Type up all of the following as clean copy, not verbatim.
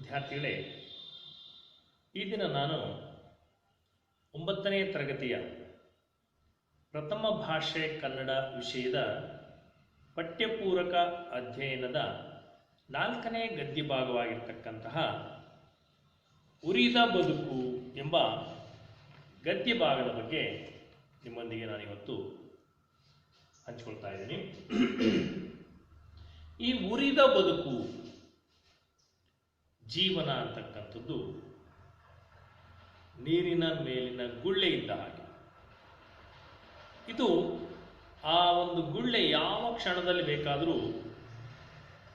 ವಿದ್ಯಾರ್ಥಿಗಳೇ, ಈ ದಿನ ನಾನು 9ನೇ ತರಗತಿಯ ಪ್ರಥಮ ಭಾಷೆ ಕನ್ನಡ ವಿಷಯದ ಪಠ್ಯಪೂರಕ ಅಧ್ಯಯನದ 4ನೇ ಗದ್ಯ ಭಾಗವಾಗಿರ್ತಕ್ಕಂತಹ ಉರಿದ ಬದುಕು ಎಂಬ ಗದ್ಯ ಭಾಗದ ಬಗ್ಗೆ ನಿಮ್ಮೊಂದಿಗೆ ನಾನಿವತ್ತು ಹಂಚಿಕೊಳ್ತಾ ಇದ್ದೀನಿ. ಈ ಉರಿದ ಬದುಕು ಜೀವನ ಅಂತಕ್ಕಂಥದ್ದು ನೀರಿನ ಮೇಲಿನ ಗುಳ್ಳೆ ಇದ್ದ ಹಾಗೆ. ಇದು ಆ ಒಂದು ಗುಳ್ಳೆ ಯಾವ ಕ್ಷಣದಲ್ಲಿ ಬೇಕಾದರೂ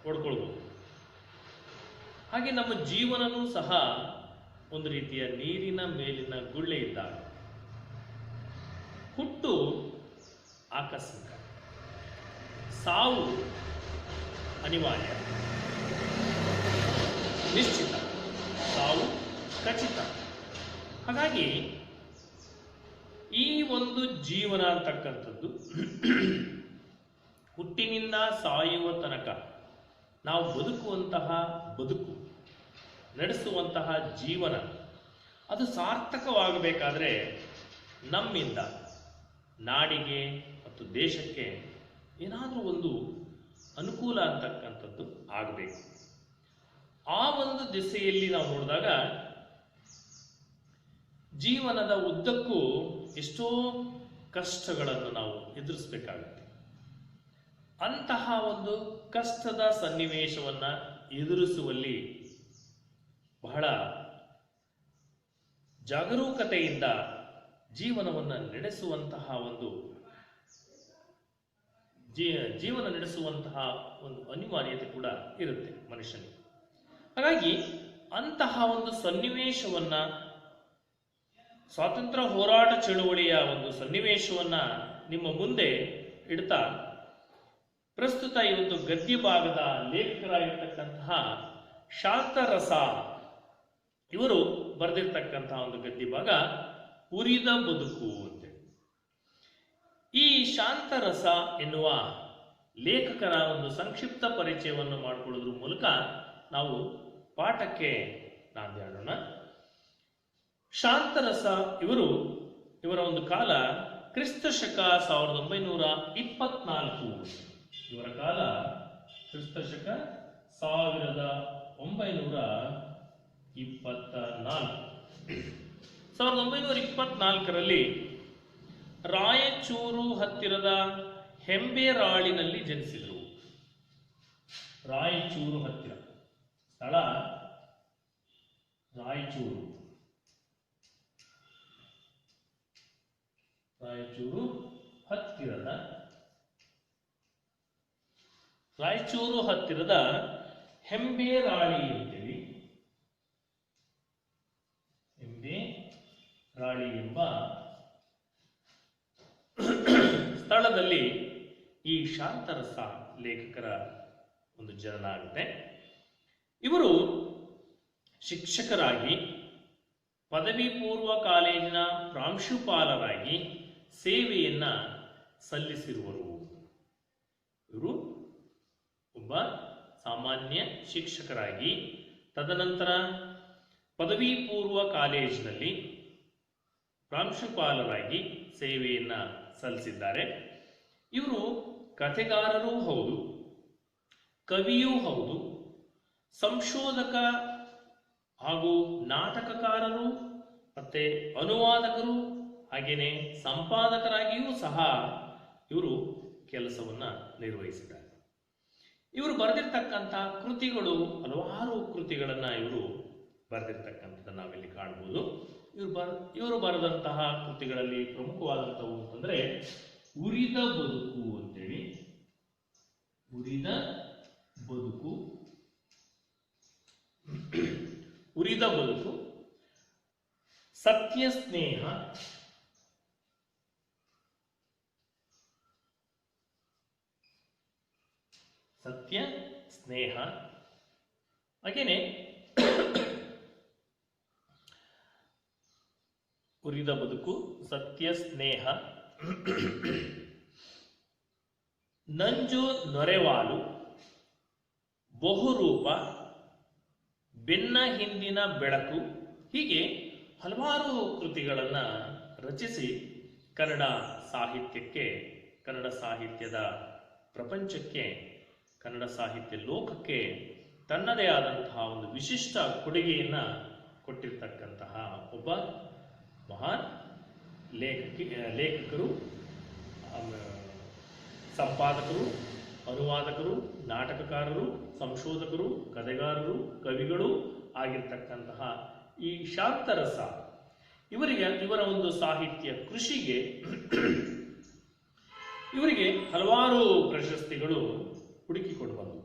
ಹೊಡ್ಕೊಳ್ಬೋದು. ಹಾಗೆ ನಮ್ಮ ಜೀವನವೂ ಸಹ ಒಂದು ರೀತಿಯ ನೀರಿನ ಮೇಲಿನ ಗುಳ್ಳೆ ಇದ್ದಾಗ. ಹುಟ್ಟು ಆಕಸ್ಮಿಕ, ಸಾವು ಅನಿವಾರ್ಯ, ನಿಶ್ಚಿತ, ಸಾವು ಖಚಿತ. ಹಾಗಾಗಿ ಈ ಒಂದು ಜೀವನ ಅಂತಕ್ಕಂಥದ್ದು ಹುಟ್ಟಿನಿಂದ ಸಾಯುವ ತನಕ ನಾವು ಬದುಕುವಂತಹ ಬದುಕು, ನಡೆಸುವಂತಹ ಜೀವನ ಅದು ಸಾರ್ಥಕವಾಗಬೇಕಾದ್ರೆ ನಮ್ಮಿಂದ ನಾಡಿಗೆ ಮತ್ತು ದೇಶಕ್ಕೆ ಏನಾದರೂ ಒಂದು ಅನುಕೂಲ ಅಂತಕ್ಕಂಥದ್ದು ಆಗಬೇಕು. ಆ ಒಂದು ದಿಸೆಯಲ್ಲಿ ನಾವು ನೋಡಿದಾಗ ಜೀವನದ ಉದ್ದಕ್ಕೂ ಎಷ್ಟೋ ಕಷ್ಟಗಳನ್ನು ನಾವು ಎದುರಿಸಬೇಕಾಗುತ್ತೆ. ಅಂತಹ ಒಂದು ಕಷ್ಟದ ಸನ್ನಿವೇಶವನ್ನು ಎದುರಿಸುವಲ್ಲಿ ಬಹಳ ಜಾಗರೂಕತೆಯಿಂದ ಜೀವನವನ್ನು ನಡೆಸುವಂತಹ ಒಂದು ಅನಿವಾರ್ಯತೆ ಕೂಡ ಇರುತ್ತೆ ಮನುಷ್ಯನಿಗೆ. ಹಾಗಾಗಿ ಅಂತಹ ಒಂದು ಸನ್ನಿವೇಶವನ್ನ, ಸ್ವಾತಂತ್ರ್ಯ ಹೋರಾಟ ಚಳುವಳಿಯ ಒಂದು ಸನ್ನಿವೇಶವನ್ನ ನಿಮ್ಮ ಮುಂದೆ ಇಡ್ತಾ ಪ್ರಸ್ತುತ ಈ ಒಂದು ಗದ್ಯ ಭಾಗದ ಲೇಖಕರಾಗಿರ್ತಕ್ಕಂತಹ ಶಾಂತರಸ ಇವರು ಬರೆದಿರ್ತಕ್ಕಂತಹ ಒಂದು ಗದ್ಯ ಭಾಗ ಉರಿದ ಬದುಕು ಅಂತೇಳಿ. ಈ ಶಾಂತರಸ ಎನ್ನುವ ಲೇಖಕರ ಒಂದು ಸಂಕ್ಷಿಪ್ತ ಪರಿಚಯವನ್ನು ಮಾಡಿಕೊಳ್ಳೋದ್ರ ಮೂಲಕ ನಾವು ಪಾಠಕ್ಕೆ ನಾಂದಿ ಹಾಡೋಣ. ಶಾಂತರಸ ಇವರ ಒಂದು ಕಾಲ ಕ್ರಿಸ್ತ ಶಕ 1924. ಇವರ ಕಾಲ ಕ್ರಿಸ್ತ ಶಕ 1924. 1924ರಲ್ಲಿ ರಾಯಚೂರು ಹತ್ತಿರದ ಹೆಂಬೇರಾಳಿನಲ್ಲಿ ಜನಿಸಿದರು. ರಾಯಚೂರು ಹತ್ತಿರ ಸ್ಥಳ ರಾಯಚೂರು ಹತ್ತಿರದ ಹೆಂಬೇರಾಳಿ ಅಂತೇಳಿ, ಹೆಂಬೇರಾಳಿ ಎಂಬ ಸ್ಥಳದಲ್ಲಿ ಈ ಶಾಂತರಸ ಲೇಖಕರ ಒಂದು ಜನನ ಆಗುತ್ತೆ. ಇವರು ಶಿಕ್ಷಕರಾಗಿ, ಪದವಿ ಪೂರ್ವ ಕಾಲೇಜಿನ ಪ್ರಾಂಶುಪಾಲರಾಗಿ ಸೇವೆಯನ್ನ ಸಲ್ಲಿಸಿರುವರು. ಇವರು ಒಬ್ಬ ಸಾಮಾನ್ಯ ಶಿಕ್ಷಕರಾಗಿ, ತದನಂತರ ಪದವಿ ಪೂರ್ವ ಕಾಲೇಜಿನಲ್ಲಿ ಪ್ರಾಂಶುಪಾಲರಾಗಿ ಸೇವೆಯನ್ನ ಸಲ್ಲಿಸಿದ್ದಾರೆ. ಇವರು ಕಥೆಗಾರರೂ ಹೌದು, ಕವಿಯೂ ಹೌದು, ಸಂಶೋಧಕ ಹಾಗೂ ನಾಟಕಕಾರರು ಮತ್ತೆ ಅನುವಾದಕರು, ಹಾಗೇನೆ ಸಂಪಾದಕರಾಗಿಯೂ ಸಹ ಇವರು ಕೆಲಸವನ್ನ ನಿರ್ವಹಿಸಿದ್ದಾರೆ. ಇವರು ಬರೆದಿರ್ತಕ್ಕಂಥ ಕೃತಿಗಳು, ಹಲವಾರು ಕೃತಿಗಳನ್ನ ಇವರು ಬರೆದಿರ್ತಕ್ಕಂಥದ್ದನ್ನು ನಾವಿಲ್ಲಿ ಕಾಣಬಹುದು. ಇವರು ಬರೆದಂತಹ ಕೃತಿಗಳಲ್ಲಿ ಪ್ರಮುಖವಾದಂಥವು ಅಂತಂದ್ರೆ ಉರಿದ ಬದುಕು ಅಂತೇಳಿ, ಉರಿದ ಬದುಕು, ಸತ್ಯ ಸ್ನೇಹ, ಹಾಗೇನೆ ಉರಿದ ಬದುಕು, ಸತ್ಯ ಸ್ನೇಹ, ನಂಜು ನೊರೆವಾಲು, ಬಹುರೂಪ, ಬೆನ್ನ ಹಿಂದಿನ ಬೆಳಕು, ಹೀಗೆ ಹಲವಾರು ಕೃತಿಗಳನ್ನು ರಚಿಸಿ ಕನ್ನಡ ಸಾಹಿತ್ಯಕ್ಕೆ, ಕನ್ನಡ ಸಾಹಿತ್ಯದ ಪ್ರಪಂಚಕ್ಕೆ, ಕನ್ನಡ ಸಾಹಿತ್ಯ ಲೋಕಕ್ಕೆ ತನ್ನದೇ ಆದಂತಹ ಒಂದು ವಿಶಿಷ್ಟ ಕೊಡುಗೆಯನ್ನು ಕೊಟ್ಟಿರ್ತಕ್ಕಂತಹ ಒಬ್ಬ ಮಹಾನ್ ಲೇಖಕರು, ಸಂಪಾದಕರು, ಅನುವಾದಕರು, ನಾಟಕಕಾರರು, ಸಂಶೋಧಕರು, ಕಥೆಗಾರರು, ಕವಿಗಳು ಆಗಿರ್ತಕ್ಕಂತಹ ಈ ಶಾಂತರಸ ಇವರ ಒಂದು ಸಾಹಿತ್ಯ ಕೃಷಿಗೆ ಇವರಿಗೆ ಹಲವಾರು ಪ್ರಶಸ್ತಿಗಳು ಹುಡುಕಿಕೊಂಡು ಬಂದವು.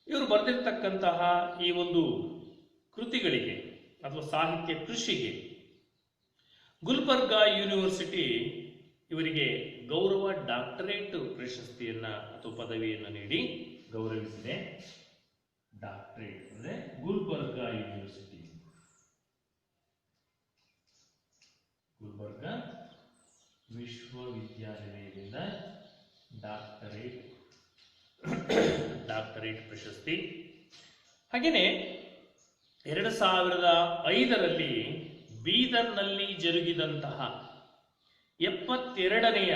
ಇವರು ಬರೆದಿರ್ತಕ್ಕಂತಹ ಈ ಒಂದು ಕೃತಿಗಳಿಗೆ ಅಥವಾ ಸಾಹಿತ್ಯ ಕೃಷಿಗೆ ಗುಲ್ಬರ್ಗಾ ಯೂನಿವರ್ಸಿಟಿ ಇವರಿಗೆ ಗೌರವ ಡಾಕ್ಟರೇಟ್ ಪ್ರಶಸ್ತಿಯನ್ನ ಅಥವಾ ಪದವಿಯನ್ನು ನೀಡಿ ಗೌರವಿಸಿದೆ. ಡಾಕ್ಟರೇಟ್ ಅಂದ್ರೆ ಗುಲ್ಬರ್ಗಾ ಯೂನಿವರ್ಸಿಟಿ, ಗುಲ್ಬರ್ಗಾ ವಿಶ್ವವಿದ್ಯಾನಿಲಯದಿಂದ ಡಾಕ್ಟರೇಟ್ ಪ್ರಶಸ್ತಿ. ಹಾಗೆಯೇ 2005ರಲ್ಲಿ ಬೀದರ್ನಲ್ಲಿ ಜರುಗಿದಂತಹ 72ನೆಯ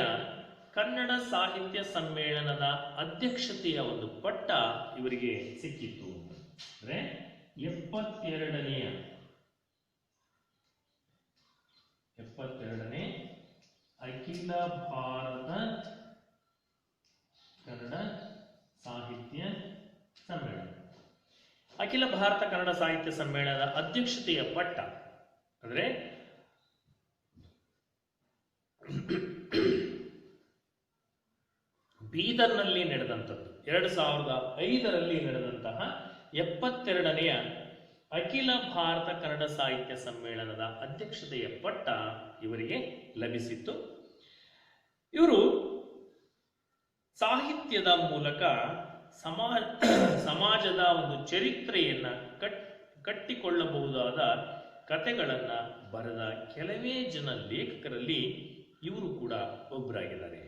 ಕನ್ನಡ ಸಾಹಿತ್ಯ ಸಮ್ಮೇಳನದ ಅಧ್ಯಕ್ಷತೆಯ ಒಂದು ಪಟ್ಟ ಇವರಿಗೆ ಸಿಕ್ಕಿತ್ತು. ಅಂದ್ರೆ 72ನೇ ಅಖಿಲ ಭಾರತ ಕನ್ನಡ ಸಾಹಿತ್ಯ ಸಮ್ಮೇಳನ, ಅಖಿಲ ಭಾರತ ಕನ್ನಡ ಸಾಹಿತ್ಯ ಸಮ್ಮೇಳನದ ಅಧ್ಯಕ್ಷತೆಯ ಪಟ್ಟ ಅಂದ್ರೆ ಬೀದರ್ನಲ್ಲಿ ನಡೆದಂಥದ್ದು 2005ರಲ್ಲಿ ನಡೆದಂತಹ 72ನೆಯ ಅಖಿಲ ಭಾರತ ಕನ್ನಡ ಸಾಹಿತ್ಯ ಸಮ್ಮೇಳನದ ಅಧ್ಯಕ್ಷತೆಯ ಪಟ್ಟ ಇವರಿಗೆ ಲಭಿಸಿತ್ತು. ಇವರು ಸಾಹಿತ್ಯದ ಮೂಲಕ ಸಮಾಜದ ಒಂದು ಚರಿತ್ರೆಯನ್ನ ಕಟ್ಟಿಕೊಳ್ಳಬಹುದಾದ ಕಥೆಗಳನ್ನ ಬರೆದ ಕೆಲವೇ ಜನ ಲೇಖಕರಲ್ಲಿ ಇವರು ಕೂಡ ಒಬ್ಬರಾಗಿದ್ದಾರೆ.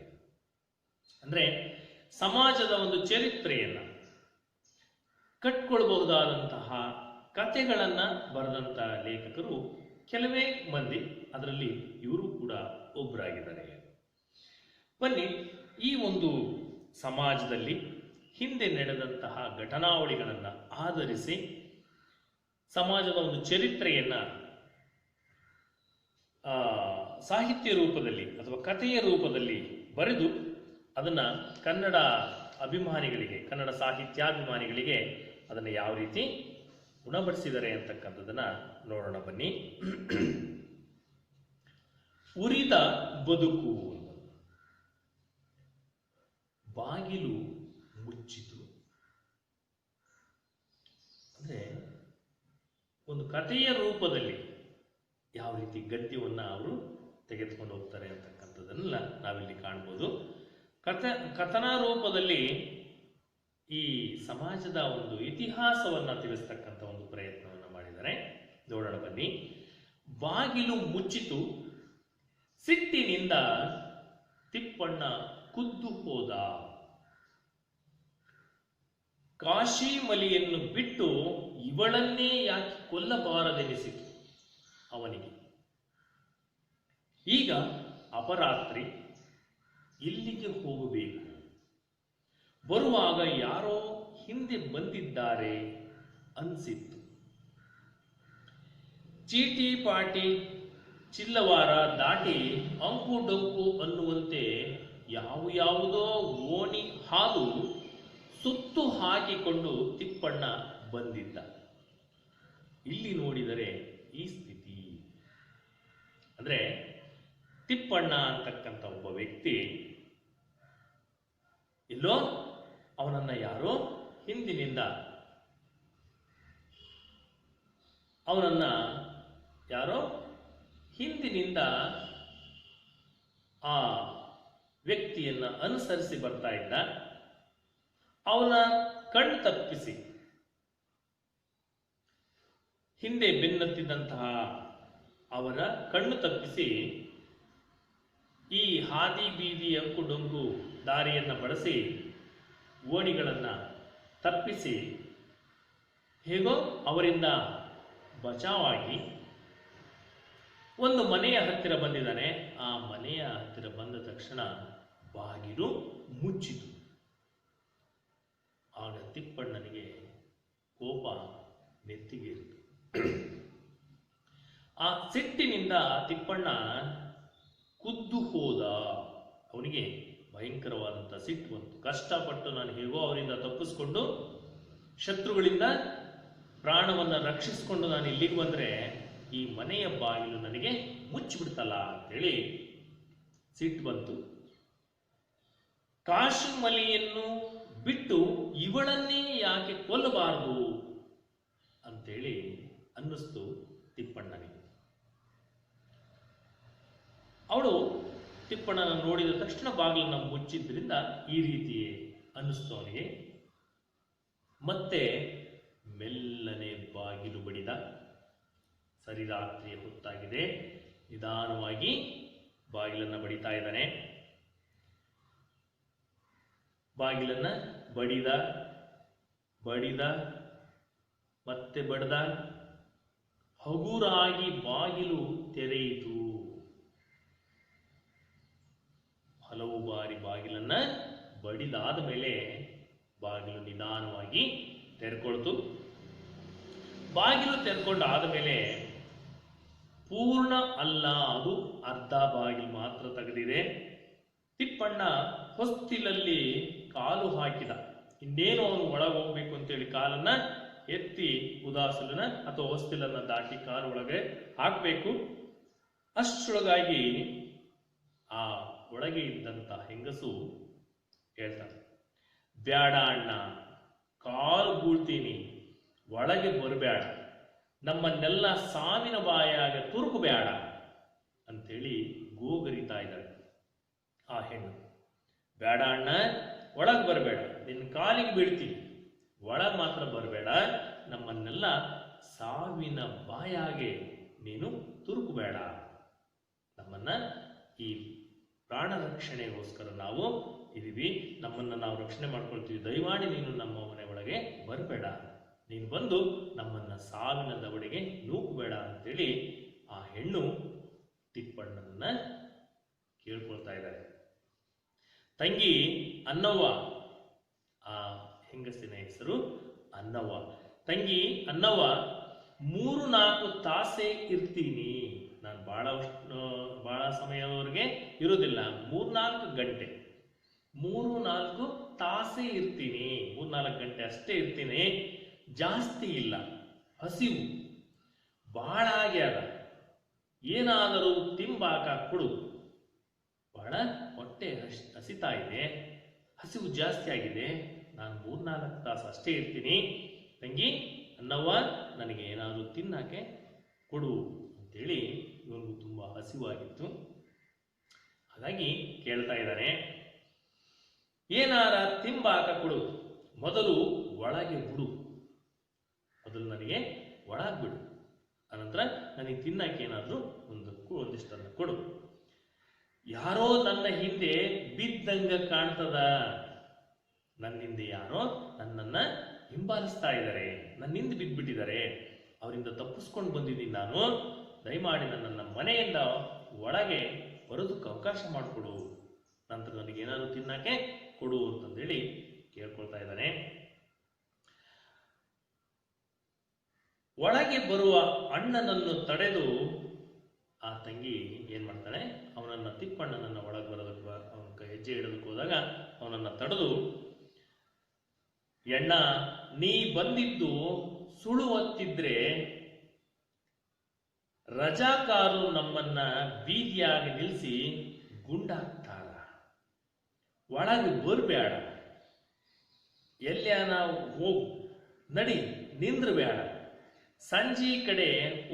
ಅಂದ್ರೆ ಸಮಾಜದ ಒಂದು ಚರಿತ್ರೆಯನ್ನ ಕಟ್ಕೊಳ್ಬಹುದಾದಂತಹ ಕಥೆಗಳನ್ನ ಬರೆದಂತಹ ಲೇಖಕರು ಕೆಲವೇ ಮಂದಿ, ಅದರಲ್ಲಿ ಇವರು ಕೂಡ ಒಬ್ಬರಾಗಿದ್ದಾರೆ. ಬನ್ನಿ, ಈ ಒಂದು ಸಮಾಜದಲ್ಲಿ ಹಿಂದೆ ನಡೆದಂತಹ ಘಟನಾವಳಿಗಳನ್ನು ಆಧರಿಸಿ ಸಮಾಜದ ಒಂದು ಚರಿತ್ರೆಯನ್ನ ಸಾಹಿತ್ಯ ರೂಪದಲ್ಲಿ ಅಥವಾ ಕಥೆಯ ರೂಪದಲ್ಲಿ ಬರೆದು ಅದನ್ನ ಕನ್ನಡ ಅಭಿಮಾನಿಗಳಿಗೆ, ಕನ್ನಡ ಸಾಹಿತ್ಯಾಭಿಮಾನಿಗಳಿಗೆ ಅದನ್ನು ಯಾವ ರೀತಿ ಉಣಬಡಿಸಿದ್ದಾರೆ ಅಂತಕ್ಕಂಥದ್ದನ್ನ ನೋಡೋಣ ಬನ್ನಿ. ಉರಿದ ಬದುಕು, ಬಾಗಿಲು ಮುಚ್ಚಿತು. ಅಂದ್ರೆ ಒಂದು ಕಥೆಯ ರೂಪದಲ್ಲಿ ಯಾವ ರೀತಿ ಗದ್ಯವನ್ನ ಅವರು ತೆಗೆದುಕೊಂಡು ಹೋಗ್ತಾರೆ ಅಂತಕ್ಕಂಥದ್ದನ್ನೆಲ್ಲ ನಾವಿಲ್ಲಿ ಕಾಣ್ಬೋದು. ಕಥನ ರೂಪದಲ್ಲಿ ಈ ಸಮಾಜದ ಒಂದು ಇತಿಹಾಸವನ್ನ ತಿಳಿಸ್ತಕ್ಕಂಥ ಒಂದು ಪ್ರಯತ್ನವನ್ನು ಮಾಡಿದ್ದಾರೆ. ನೋಡೋಣ ಬನ್ನಿ. ಬಾಗಿಲು ಮುಚ್ಚಿತು, ಸಿಟ್ಟಿನಿಂದ ತಿಪ್ಪಣ್ಣ ಖುದ್ದು ಹೋದ. ಕಾಶಿಮಲಿಯನ್ನು ಬಿಟ್ಟು ಇವಳನ್ನೇ ಯಾಕೆ ಕೊಲ್ಲಬಾರದೆನಿಸಿತು ಅವನಿಗೆ. ಈಗ ಅಪರಾತ್ರಿ, ಇಲ್ಲಿಗೆ ಹೋಗಬೇಕು. ಬರುವಾಗ ಯಾರೋ ಹಿಂದೆ ಬಂದಿದ್ದಾರೆ ಅನ್ಸಿತ್ತು. ಚೀಟಿ ಪಾಟಿ ಚಿಲ್ಲವಾರ ದಾಟಿ ಅಂಕು ಡೊಂಕು ಅನ್ನುವಂತೆ ಯಾವುದೋ ಓಣಿ ಹಾದು ಸುತ್ತು ಹಾಕಿಕೊಂಡು ತಿಪ್ಪಣ್ಣ ಬಂದಿದ್ದ. ಇಲ್ಲಿ ನೋಡಿದರೆ ಈ ಸ್ಥಿತಿ. ಅಂದ್ರೆ ತಿಪ್ಪಣ್ಣ ಅಂತಕ್ಕಂಥ ಒಬ್ಬ ವ್ಯಕ್ತಿ ಎಲ್ಲೋ ಅವನನ್ನ ಯಾರೋ ಹಿಂದಿನಿಂದ ಆ ವ್ಯಕ್ತಿಯನ್ನ ಅನುಸರಿಸಿ ಬರ್ತಾ ಇದ್ದ. ಅವನ ಕಣ್ಣು ತಪ್ಪಿಸಿ ಹಿಂದೆ ಬೆನ್ನತ್ತಿದ್ದಂತಹ ಅವರ ಕಣ್ಣು ತಪ್ಪಿಸಿ ಈ ಹಾದಿ ಬೀದಿ ಅಂಕು ಡೊಂಕು ದಾರಿಯನ್ನು ಬಳಸಿ ಓಣಿಗಳನ್ನು ತಪ್ಪಿಸಿ ಹೇಗೋ ಅವರಿಂದ ಬಚಾವಾಗಿ ಒಂದು ಮನೆಯ ಹತ್ತಿರ ಬಂದಿದ್ದಾನೆ. ಆ ಮನೆಯ ಹತ್ತಿರ ಬಂದ ತಕ್ಷಣ ಬಾಗಿಲು ಮುಚ್ಚಿತು. ಆಗ ತಿಪ್ಪಣ್ಣನಿಗೆ ಕೋಪ ನೆತ್ತಿಗೇರಿತು. ಆ ಸಿಟ್ಟಿನಿಂದ ತಿಪ್ಪಣ್ಣ ಕುದ್ದು ಹೋದ. ಅವನಿಗೆ ಭಯಂಕರವಾದಂಥ ಸಿಟ್ಟು ಬಂತು. ಕಷ್ಟಪಟ್ಟು ನಾನು ಹೇಗೋ ಅವರಿಂದ ತಪ್ಪಿಸ್ಕೊಂಡು ಶತ್ರುಗಳಿಂದ ಪ್ರಾಣವನ್ನು ರಕ್ಷಿಸಿಕೊಂಡು ನಾನು ಇಲ್ಲಿಗೆ ಬಂದರೆ ಈ ಮನೆಯ ಬಾಗಿಲು ನನಗೆ ಮುಚ್ಚಿಬಿಡ್ತಲ್ಲ ಅಂತೇಳಿ ಸಿಟ್ಟು ಬಂತು. ಕಾಶುಮಲಿಯನ್ನು ಬಿಟ್ಟು ಇವಳನ್ನೇ ಯಾಕೆ ಕೊಲ್ಲಬಾರದು ಅಂತೇಳಿ ಅನ್ನಿಸ್ತು ತಿಪ್ಪಣ್ಣನಿಗೆ. ಅವಳು ತಿಪ್ಪಣ್ಣನ ನೋಡಿದ ತಕ್ಷಣ ಬಾಗಿಲನ್ನು ಮುಚ್ಚಿದ್ರಿಂದ ಈ ರೀತಿ ಅನ್ನಿಸ್ತು ಅವನಿಗೆ. ಮತ್ತೆ ಮೆಲ್ಲನೆ ಬಾಗಿಲು ಬಡಿದ. ಸರಿ ರಾತ್ರಿಯ ಹೊತ್ತಾಗಿದೆ. ನಿಧಾನವಾಗಿ ಬಾಗಿಲನ್ನು ಬಡಿತಾ ಇದ್ದಾನೆ. ಬಾಗಿಲನ್ನ ಬಡಿದ ಮತ್ತೆ ಬಡ್ದ. ಹಗುರಾಗಿ ಬಾಗಿಲು ತೆರೆಯಿತು. ಹಲವು ಬಾರಿ ಬಾಗಿಲನ್ನ ಬಡಿದಾದ ಮೇಲೆ ಬಾಗಿಲು ನಿಧಾನವಾಗಿ ತೆರೆಕೊಳ್ತು. ಬಾಗಿಲು ತೆರೆಕೊಂಡಾದ ಮೇಲೆ ಪೂರ್ಣ ಅಲ್ಲ, ಅದು ಅರ್ಧ ಬಾಗಿಲು ಮಾತ್ರ ತೆಗೆದಿದೆ. ತಿಪ್ಪಣ್ಣ ಹೊಸ್ತಿಲಲ್ಲಿ ಕಾಲು ಹಾಕಿದ. ಇನ್ನೇನು ಅವನು ಒಳಗೆ ಹೋಗ್ಬೇಕು ಅಂತೇಳಿ ಕಾಲನ್ನ ಎತ್ತಿ ಉದಾಸಲನ್ನ ಅಥವಾ ಹೊಸ್ತಿಲನ್ನ ದಾಟಿ ಕಾಲು ಒಳಗೆ ಹಾಕಬೇಕು. ಅಷ್ಟರೊಳಗಾಗಿ ಆ ಒಳಗೆ ಇದ್ದಂತ ಹೆಂಗಸು ಹೇಳ್ತಾನೆ, ಬ್ಯಾಡ ಅಣ್ಣ, ಕಾಲು ಬೀಳ್ತೀನಿ, ಒಳಗೆ ಬರಬೇಡ, ನಮ್ಮನ್ನೆಲ್ಲ ಸಾವಿನ ಬಾಯಾಗ ತುರುಕು ಬೇಡ ಅಂತೇಳಿ ಗೋಗರಿತಾ ಇದ್ದಾಳೆ ಆ ಹೆಣ್ಣು. ಬೇಡ ಅಣ್ಣ, ಒಳಗೆ ಬರಬೇಡ, ನಿನ್ನ ಕಾಲಿಗೆ ಬೀಳ್ತೀನಿ, ಒಳಗೆ ಮಾತ್ರ ಬರಬೇಡ, ನಮ್ಮನ್ನೆಲ್ಲ ಸಾವಿನ ಬಾಯಾಗೆ ನೀನು ತುರುಕು ಬೇಡ, ನಮ್ಮನ್ನ ಈ ಪ್ರಾಣ ರಕ್ಷಣೆಗೋಸ್ಕರ ನಾವು ಇದೀವಿ, ನಮ್ಮನ್ನು ನಾವು ರಕ್ಷಣೆ ಮಾಡ್ಕೊಳ್ತೀವಿ, ದಯಮಾಡಿ ನೀನು ನಮ್ಮ ಮನೆ ಒಳಗೆ ಬರಬೇಡ, ನೀನು ಬಂದು ನಮ್ಮನ್ನ ಸಾವಿನ ದವಡೆಗೆ ನೂಕಬೇಡ ಅಂತೇಳಿ ಆ ಹೆಣ್ಣು ತಿಪ್ಪಣ್ಣನನ್ನ ಕೇಳ್ಕೊಳ್ತಾ ಇದ್ದಾರೆ. ತಂಗಿ ಅನ್ನವ್ವ, ಆ ಹೆಂಗಸಿನ ಹೆಸರು ಅನ್ನವ್ವ. ತಂಗಿ ಅನ್ನವ್ವ, 3-4 ತಾಸೇ ಇರ್ತೀನಿ, ನಾನು ಬಹಳ ಸಮಯವರೆಗೆ ಇರೋದಿಲ್ಲ, 3-4 ಗಂಟೆ, 3-4 ತಾಸೇ ಇರ್ತೀನಿ, 3-4 ಗಂಟೆ ಅಷ್ಟೇ ಇರ್ತೀನಿ, ಜಾಸ್ತಿ ಇಲ್ಲ, ಹಸಿವು ಬಹಳ ಆಗ್ಯಾದ, ಏನಾದರೂ ತಿಂಬಾಕ ಕೊಡು, ಬಹಳ ಹೊಟ್ಟೆ ಹಸಿತಾ ಇದೆ, ಹಸಿವು ಜಾಸ್ತಿ ಆಗಿದೆ, ನಾನು 3-4 ತಾಸು ಅಷ್ಟೇ ಇರ್ತೀನಿ, ತಂಗಿ ಅನ್ನವ್ವ ನನಗೆ ಏನಾದರೂ ತಿನ್ನಕ್ಕೆ ಕೊಡು ಅಂತೇಳಿ ಇವನಿಗೂ ತುಂಬ ಹಸಿವಾಗಿತ್ತು. ಹಾಗಾಗಿ ಕೇಳ್ತಾ ಇದ್ದಾನೆ, ಏನಾರ ತಿಂಬಾಕ ಕೊಡು, ಮೊದಲು ಒಳಗೆ ಬಿಡು, ಮೊದಲು ನನಗೆ ಒಳಗೆ ಬಿಡು, ಅನಂತರ ನನಗೆ ತಿನ್ನಕ್ಕೆ ಏನಾದರೂ ಒಂದಿಷ್ಟನ್ನು ಕೊಡು. ಯಾರೋ ನನ್ನ ಹಿಂದೆ ಬಿದ್ದಂಗ ಕಾಣ್ತದ, ನನ್ನ ಹಿಂದೆ ಯಾರೋ ನನ್ನನ್ನ ಹಿಂಬಾಲಿಸ್ತಾ ಇದ್ದಾರೆ, ನನ್ನಿಂದ ಬಿದ್ದುಬಿಟ್ಟಿದ್ದಾರೆ, ಅವರಿಂದ ತಪ್ಪಿಸ್ಕೊಂಡು ಬಂದಿದ್ದೀನಿ ನಾನು, ದಯಮಾಡಿ ನನ್ನ ಮನೆಯಿಂದ ಒಳಗೆ ಬರೋದಕ್ಕೆ ಅವಕಾಶ ಮಾಡಿಕೊಡು, ನಂತರ ನನಗೇನಾದರೂ ತಿನ್ನಕ್ಕೆ ಕೊಡು ಅಂತಂದೇಳಿ ಕೇಳ್ಕೊಳ್ತಾ ಇದ್ದಾನೆ. ಒಳಗೆ ಬರುವ ಅಣ್ಣನನ್ನು ತಡೆದು ಆ ತಂಗಿ ಏನ್ ಮಾಡ್ತಾಳೆ, ಅವನನ್ನ ತಿಪ್ಪಣ್ಣನನ್ನ ಒಳಗೆ ಬರೋದಕ್ಕೆ ಅವನ ಹೆಜ್ಜೆ ಇಡೋದಕ್ಕೆ ಹೋದಾಗ ಅವನನ್ನ ತಡೆದು, ಎಣ್ಣ ನೀ ಬಂದಿದ್ದು ಸುಳು ಹೊತ್ತಿದ್ರೆ ರಜಾಕಾರು ನಮ್ಮನ್ನ ಬೀದಿಯಾಗಿ ನಿಲ್ಲಿಸಿ ಗುಂಡಾಕ್ತಾರ, ಒಳಗೆ ಬರಬೇಡ, ಎಲ್ಯಾನ ಹೋಗು, ನಡಿ, ನಿಂದ್ರಬೇಡ, ಸಂಜೆ ಕಡೆ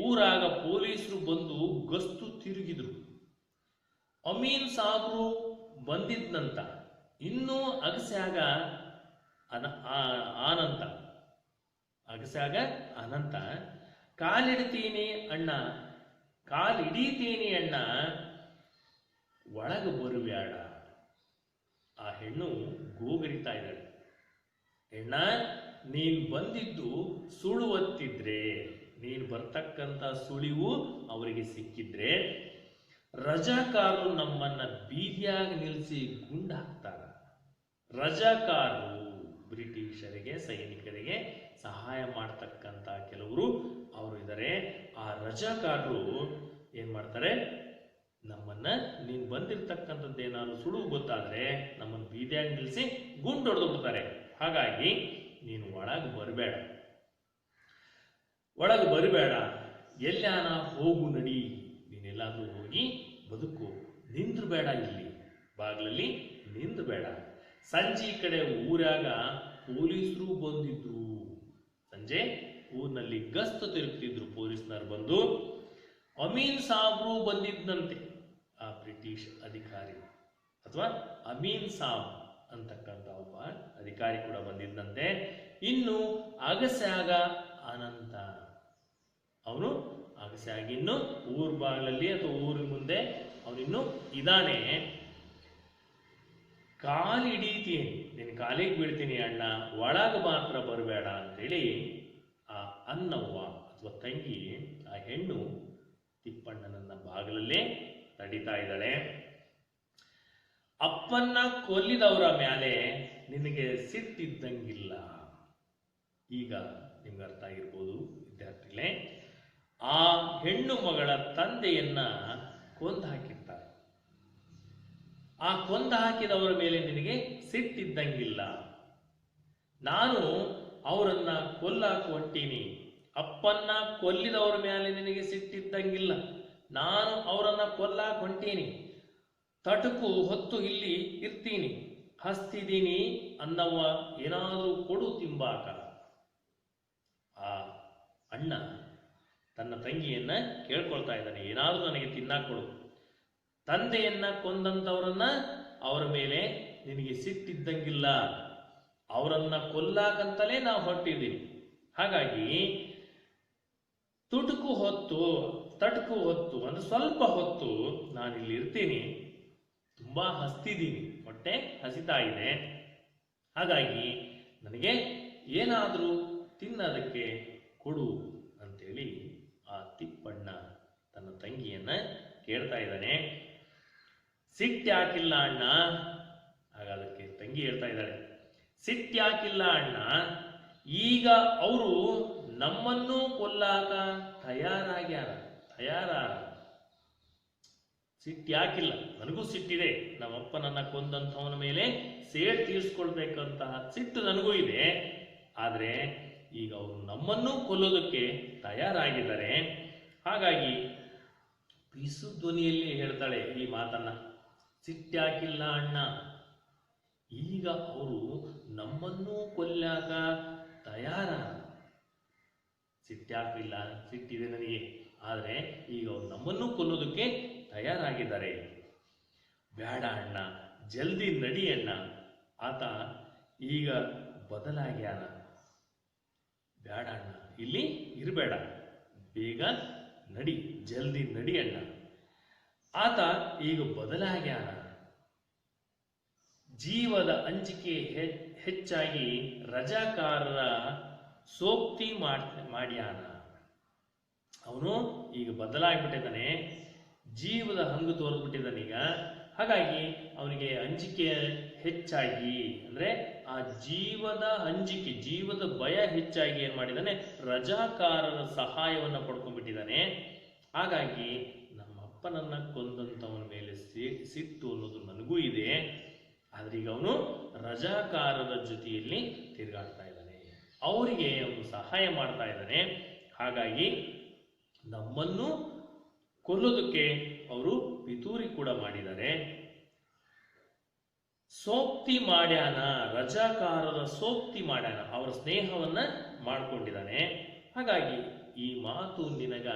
ಊರಾಗ ಪೊಲೀಸರು ಬಂದು ಗಸ್ತು ತಿರುಗಿದ್ರು, ಅಮೀನ್ ಸಾಬ್ರು ಬಂದಿದ್ನಂತ, ಇನ್ನೂ ಅಗಸ್ಯಾಗ ಅನಂತ ಕಾಲಿಡ್ತೀನಿ ಅಣ್ಣ, ಕಾಲಿಡೀತೀನಿ ಅಣ್ಣ, ಒಳಗೆ ಬರಬೇಡ. ಆ ಹೆಣ್ಣು ಗೋಗರಿತಾ ಇದ್ದಾಳೆ. ಅಣ್ಣ, ನೀನ್ ಬಂದಿದ್ದು ಸುಳು ಹೊತ್ತಿದ್ರೆ, ನೀನ್ ಬರ್ತಕ್ಕಂಥ ಸುಳಿವು ಅವರಿಗೆ ಸಿಕ್ಕಿದ್ರೆ ರಜಾಕಾರರು ನಮ್ಮನ್ನ ಬೀದಿಯಾಗಿ ನಿಲ್ಲಿಸಿ ಗುಂಡು ಹಾಕ್ತಾರ. ರಜಾಕಾರರು ಬ್ರಿಟಿಷರಿಗೆ, ಸೈನಿಕರಿಗೆ ಸಹಾಯ ಮಾಡ್ತಕ್ಕಂಥ ಕೆಲವರು ಅವರು ಇದ್ದಾರೆ. ಆ ರಜಾಕಾರರು ಏನ್ ಮಾಡ್ತಾರೆ, ನಮ್ಮನ್ನ ನೀನ್ ಬಂದಿರ್ತಕ್ಕಂಥದ್ದು ಏನಾದ್ರು ಸುಳು ಗೊತ್ತಾದ್ರೆ ನಮ್ಮನ್ನ ಬೀದಿಯಾಗಿ ನಿಲ್ಲಿಸಿ ಗುಂಡು ಹೊಡೆದು ಬಿಡ್ತಾರೆ. ಹಾಗಾಗಿ ನೀನು ಒಳಗೆ ಬರಬೇಡ, ಒಳಗೆ ಬರಬೇಡ, ಎಲ್ಲಾನ ಹೋಗು ನಡಿ, ನೀನೆಲ್ಲಾದ್ರೂ ಹೋಗಿ ಬದುಕು, ನಿಂದ್ರು ಬೇಡ, ಇಲ್ಲಿ ಬಾಗ್ಲಲ್ಲಿ ನಿಂದ್ರು ಬೇಡ. ಸಂಜೆ ಕಡೆ ಊರಾಗ ಪೊಲೀಸರು ಬಂದಿದ್ರು, ಸಂಜೆ ಊರಿನಲ್ಲಿ ಗಸ್ತು ತಿರುಗ್ತಿದ್ರು ಪೊಲೀಸ್ನರು ಬಂದು. ಅಮೀನ್ ಸಾಬ್ರು ಬಂದಿದ್ದಂತೆ, ಆ ಬ್ರಿಟಿಷ್ ಅಧಿಕಾರಿ ಅಥವಾ ಅಮೀನ್ ಸಾಬ್ ಅಂತಕ್ಕಂಥ ಒಬ್ಬ ಅಧಿಕಾರಿ ಕೂಡ ಬಂದಿದ್ದಂತೆ. ಇನ್ನು ಅಗಸ್ಯಾಗ ಅನಂತ, ಅವನು ಅಗಸ್ಯಾಗಿ ಇನ್ನು ಊರ್ ಬಾಗಿಲಲ್ಲಿ ಅಥವಾ ಊರಿನ ಮುಂದೆ ಅವನಿನ್ನು ಇದಾನೆ. ಕಾಲಿಡೀತೀನಿ, ನಿನ್ನ ಕಾಲಿಗೆ ಬೀಳ್ತೀನಿ ಅಣ್ಣ, ಒಳಗೆ ಮಾತ್ರ ಬರಬೇಡ ಅಂತೇಳಿ ಆ ಅನ್ನವ್ವ ಅಥವಾ ತಂಗಿ, ಆ ಹೆಣ್ಣು ತಿಪ್ಪಣ್ಣನನ್ನ ಬಾಗಿಲಲ್ಲೇ ತಡಿತಾ ಇದ್ದಾಳೆ. ಅಪ್ಪನ್ನ ಕೊಲ್ಲಿದವರ ಮ್ಯಾಲೆ ನಿನಗೆ ಸಿಟ್ಟಿದ್ದಂಗಿಲ್ಲ. ಈಗ ನಿಮ್ಗೆ ಅರ್ಥ ಆಗಿರ್ಬೋದು ವಿದ್ಯಾರ್ಥಿಗಳೇ, ಆ ಹೆಣ್ಣು ಮಗಳ ತಂದೆಯನ್ನ ಕೊಂದು ಹಾಕಿರ್ತಾರೆ. ಆ ಕೊಂದು ಹಾಕಿದವರ ಮೇಲೆ ನಿನಗೆ ಸಿಟ್ಟಿದ್ದಂಗಿಲ್ಲ. ನಾನು ಅವರನ್ನ ಕೊಲ್ಲಾಕ ಹೊಂಟೀನಿ. ಅಪ್ಪನ್ನ ಕೊಲ್ಲಿದವರ ಮೇಲೆ ನಿನಗೆ ಸಿಟ್ಟಿದ್ದಂಗಿಲ್ಲ. ನಾನು ಅವರನ್ನ ಕೊಲ್ಲಾಕ ಹೊಂಟೀನಿ. ತಟುಕು ಹೊತ್ತು ಇಲ್ಲಿ ಇರ್ತೀನಿ, ಹಸ್ತಿದ್ದೀನಿ ಅನ್ನವ್ವ, ಏನಾದರೂ ಕೊಡು ತಿಂಬಾಕ. ಆ ಅಣ್ಣ ತನ್ನ ತಂಗಿಯನ್ನ ಕೇಳ್ಕೊಳ್ತಾ ಇದ್ದಾನೆ, ಏನಾದರೂ ನನಗೆ ತಿನ್ನಾಕ ಕೊಡು. ತಂದೆಯನ್ನ ಕೊಂದಂಥವ್ರನ್ನ ಅವರ ಮೇಲೆ ನಿನಗೆ ಸಿಟ್ಟಿದ್ದಂಗಿಲ್ಲ, ಅವರನ್ನ ಕೊಲ್ಲಾಕಂತಲೇ ನಾವು ಹೊರಟಿದ್ದೀವಿ. ಹಾಗಾಗಿ ತಟುಕು ಹೊತ್ತು ಅಂದ್ರೆ ಸ್ವಲ್ಪ ಹೊತ್ತು ನಾನಿಲ್ಲಿ ಇರ್ತೀನಿ, ತುಂಬಾ ಹಸ್ತಿದ್ದೀನಿ, ಹೊಟ್ಟೆ ಹಸಿತಾ ಇದೆ. ಹಾಗಾಗಿ ನನಗೆ ಏನಾದರೂ ತಿನ್ನೋದಕ್ಕೆ ಕೊಡು ಅಂತೇಳಿ ಆ ತಿಪ್ಪಣ್ಣ ತನ್ನ ತಂಗಿಯನ್ನ ಕೇಳ್ತಾ ಇದ್ದಾನೆ. ಸಿಟ್ಟ್ಯಾಕಿಲ್ಲ ಅಣ್ಣ. ಆಗ ಅದಕ್ಕೆ ತಂಗಿ ಹೇಳ್ತಾ ಇದ್ದಾಳೆ, ಸಿಟ್ಟ್ಯಾಕಿಲ್ಲ ಅಣ್ಣ, ಈಗ ಅವರು ನಮ್ಮನ್ನೂ ಕೊಲ್ಲಾಕ ತಯಾರಾಗ್ಯಾರ. ಸಿಟ್ಟ್ಯಾಕಿಲ್ಲ, ನನಗೂ ಸಿಟ್ಟಿದೆ. ನಮ್ಮಪ್ಪ ನನ್ನ ಕೊಂದಂಥವನ ಮೇಲೆ ಸೇಡ್ ತೀರಿಸ್ಕೊಳ್ಬೇಕಂತಹ ಸಿಟ್ಟು ನನಗೂ ಇದೆ. ಆದ್ರೆ ಈಗ ಅವರು ನಮ್ಮನ್ನೂ ಕೊಲ್ಲೋದಕ್ಕೆ ತಯಾರಾಗಿದ್ದಾರೆ. ಹಾಗಾಗಿ ಪಿಸು ಧ್ವನಿಯಲ್ಲಿ ಹೇಳ್ತಾಳೆ ಈ ಮಾತನ್ನ, ಸಿಟ್ಟ್ಯಾಕಿಲ್ಲ ಅಣ್ಣ, ಈಗ ಅವರು ನಮ್ಮನ್ನೂ ಕೊಲ್ಲಾಕ ತಯಾರ. ಸಿಟ್ಟ್ಯಾಕಿಲ್ಲ, ಸಿಟ್ಟಿದೆ ನನಗೆ, ಆದ್ರೆ ಈಗ ಅವರು ನಮ್ಮನ್ನೂ ಕೊಲ್ಲೋದಕ್ಕೆ ತಯಾರಾಗಿದ್ದಾರೆ. ಬೇಡ ಅಣ್ಣ, ಜಲ್ದಿ ನಡಿ ಅಣ್ಣ, ಆತ ಈಗ ಬದಲಾಗ್ಯಾನ. ಬೇಡ ಅಣ್ಣ, ಇಲ್ಲಿ ಇರಬೇಡ, ಬೇಗ ನಡಿ, ಜಲ್ದಿ ನಡಿ ಅಣ್ಣ, ಆತ ಈಗ ಬದಲಾಗ್ಯಾನ. ಜೀವದ ಅಂಜಿಕೆ ಹೆಚ್ಚಾಗಿ ರಜಾಕಾರರ ಸೋಕ್ತಿ ಮಾಡ್ಯಾನ. ಅವನು ಈಗ ಬದಲಾಗ್ಬಿಟ್ಟಿದ್ದಾನೆ, ಜೀವದ ಹಂಗು ತೋರ್ಬಿಟ್ಟಿದ್ದಾನೆ ಈಗ. ಹಾಗಾಗಿ ಅವನಿಗೆ ಅಂಜಿಕೆ ಹೆಚ್ಚಾಗಿ, ಅಂದ್ರೆ ಆ ಜೀವದ ಅಂಜಿಕೆ, ಜೀವದ ಭಯ ಹೆಚ್ಚಾಗಿ ಏನ್ ಮಾಡಿದ್ದಾನೆ, ರಜಾಕಾರರ ಸಹಾಯವನ್ನ ಪಡ್ಕೊಂಡ್ಬಿಟ್ಟಿದ್ದಾನೆ. ಹಾಗಾಗಿ ನಮ್ಮ ಅಪ್ಪನನ್ನ ಕೊಂದಂತವನ ಮೇಲೆ ಸಿಟ್ಟು ಅನ್ನೋದು ನನಗೂ ಇದೆ. ಆದ್ರೆ ಈಗ ಅವನು ರಜಾಕಾರರ ಜೊತೆಯಲ್ಲಿ ತಿರುಗಾಡ್ತಾ ಇದ್ದಾನೆ, ಅವರಿಗೆ ಅವನು ಸಹಾಯ ಮಾಡ್ತಾ ಇದ್ದಾನೆ. ಹಾಗಾಗಿ ನಮ್ಮನ್ನು ಕೊಲ್ಲೋದಕ್ಕೆ ಅವರು ಪಿತೂರಿ ಕೂಡ ಮಾಡಿದ್ದಾರೆ. ಸೋಕ್ತಿ ಮಾಡ್ಯಾನ, ರಜಾಕಾರರ ಸೋಕ್ತಿ ಮಾಡ್ಯಾನ, ಅವರ ಸ್ನೇಹವನ್ನ ಮಾಡ್ಕೊಂಡಿದ್ದಾನೆ. ಹಾಗಾಗಿ ಈ ಮಾತು ನಿನಗ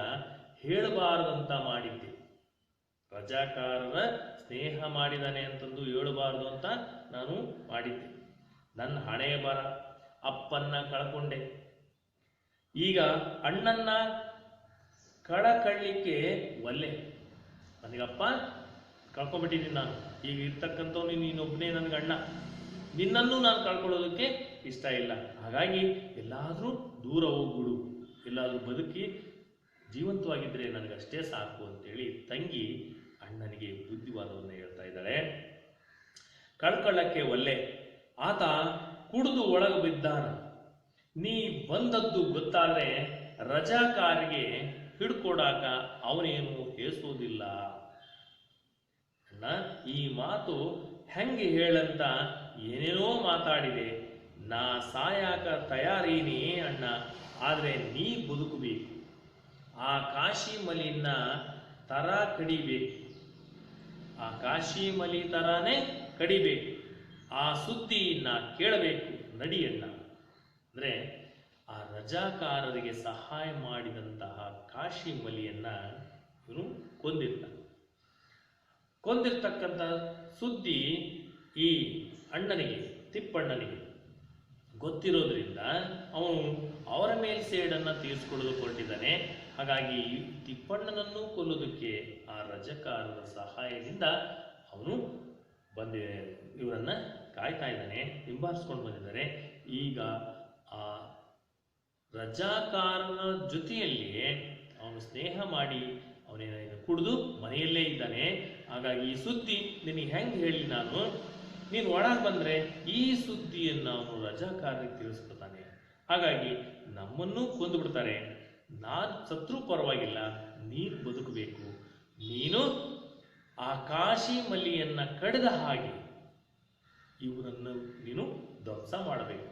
ಹೇಳಬಾರದಂತ ಮಾಡಿದ್ದೆ. ರಜಾಕಾರರ ಸ್ನೇಹ ಮಾಡಿದಾನೆ ಅಂತಂದು ಹೇಳಬಾರದು ಅಂತ ನಾನು ಮಾಡಿದ್ದೆ. ನನ್ನ ಹಣೆ ಬರ, ಅಪ್ಪನ್ನ ಕಳ್ಕೊಂಡೆ, ಈಗ ಅಣ್ಣನ್ನ ಕಳಕಳ್ಳಿಕ್ಕೆ ಒಲ್ಲೆ. ನನಗಪ್ಪ ಕಳ್ಕೊಂಡ್ಬಿಟ್ಟಿದ್ದೀನಿ ನಾನು, ಈಗ ಇರ್ತಕ್ಕಂಥವ್ನು ನೀನೊಬ್ಬನೇ ನನಗೆ ಅಣ್ಣ. ನಿನ್ನನ್ನು ನಾನು ಕಳ್ಕೊಳ್ಳೋದಕ್ಕೆ ಇಷ್ಟ ಇಲ್ಲ. ಹಾಗಾಗಿ ಎಲ್ಲಾದರೂ ದೂರ ಹೋಗ್ಬಿಡು, ಎಲ್ಲಾದರೂ ಬದುಕಿ ಜೀವಂತವಾಗಿದ್ದರೆ ನನಗಷ್ಟೇ ಸಾಕು ಅಂತೇಳಿ ತಂಗಿ ಅಣ್ಣನಿಗೆ ಬುದ್ಧಿವಾದವನ್ನು ಹೇಳ್ತಾ ಇದ್ದಾಳೆ. ಕಳ್ಕೊಳ್ಳಕ್ಕೆ ಒಲ್ಲೆ, ಆತ ಕುಡಿದು ಒಳಗೆ ಬಿದ್ದಾನ. ನೀ ಬಂದದ್ದು ಗೊತ್ತಾದ್ರೆ ರಜಾಕಾರಿಗೆ ಹಿಡ್ಕೊಡಾಕ ಅವನೇನು ಹೇಸೋದಿಲ್ಲ. ಅಣ್ಣ, ಈ ಮಾತು ಹೆಂಗೆ ಹೇಳಂತ ಏನೇನೋ ಮಾತಾಡಿದೆ. ನಾ ಸಾಯಾಕ ತಯಾರೀನಿ ಅಣ್ಣ, ಆದರೆ ನೀ ಬದುಕಬೇಕು. ಆ ಕಾಶಿ ಮಲಿನ ತರ ಕಡಿಬೇಕು, ಆ ಕಾಶಿ ಮಲಿ ತರಾನೇ ಕಡಿಬೇಕು. ಆ ಸುದ್ದಿ ನಾ ಕೇಳಬೇಕು, ನಡಿಯಣ್ಣ. ಅಂದರೆ ಆ ರಜಾಕಾರರಿಗೆ ಸಹಾಯ ಮಾಡಿದಂತಹ ಕಾಶಿ ಮಲಿಯನ್ನ ಇವನು ಕೊಂದಿರ್ತಕ್ಕಂಥ ಸುದ್ದಿ ಈ ಅಣ್ಣನಿಗೆ, ತಿಪ್ಪಣ್ಣನಿಗೆ ಗೊತ್ತಿರೋದ್ರಿಂದ ಅವನು ಅವರ ಮೇಲೆ ಸೇಡನ್ನು ತೀರಿಸ್ಕೊಳ್ಳಲು ಹೊರಟಿದ್ದಾನೆ. ಹಾಗಾಗಿ ತಿಪ್ಪಣ್ಣನನ್ನು ಕೊಲ್ಲೋದಕ್ಕೆ ಆ ರಜಾಕಾರರ ಸಹಾಯದಿಂದ ಅವನು ಇವರನ್ನ ಕಾಯ್ತಾ ಇದ್ದಾನೆ, ಹಿಂಬಾಲಿಸ್ಕೊಂಡು ಬಂದಿದ್ದಾರೆ. ಈಗ ಆ ರಜಾಕಾರನ ಜೊತೆಯಲ್ಲಿ ಅವನು ಸ್ನೇಹ ಮಾಡಿ ಅವನೇನು ಕುಡಿದು ಮನೆಯಲ್ಲೇ ಇದ್ದಾನೆ. ಹಾಗಾಗಿ ಈ ಸುದ್ದಿ ನಿನಗೆ ಹೆಂಗೆ ಹೇಳಿ ನಾನು, ನೀನು ಒಳಗೆ ಬಂದರೆ ಈ ಸುದ್ದಿಯನ್ನು ಅವನು ರಜಾಕಾರರಿಗೆ ತಿಳಿಸ್ಕೊತಾನೆ. ಹಾಗಾಗಿ ನಮ್ಮನ್ನು ಕೊಂದು ಬಿಡ್ತಾರೆ. ನಾನು ಸತ್ರೂ ಪರವಾಗಿಲ್ಲ, ನೀನು ಬದುಕಬೇಕು. ನೀನು ಆ ಕಾಶಿ ಮಲ್ಲಿಯನ್ನು ಕಡಿದ ಹಾಗೆ ಇವರನ್ನು ನೀನು ಧ್ವಂಸ ಮಾಡಬೇಕು.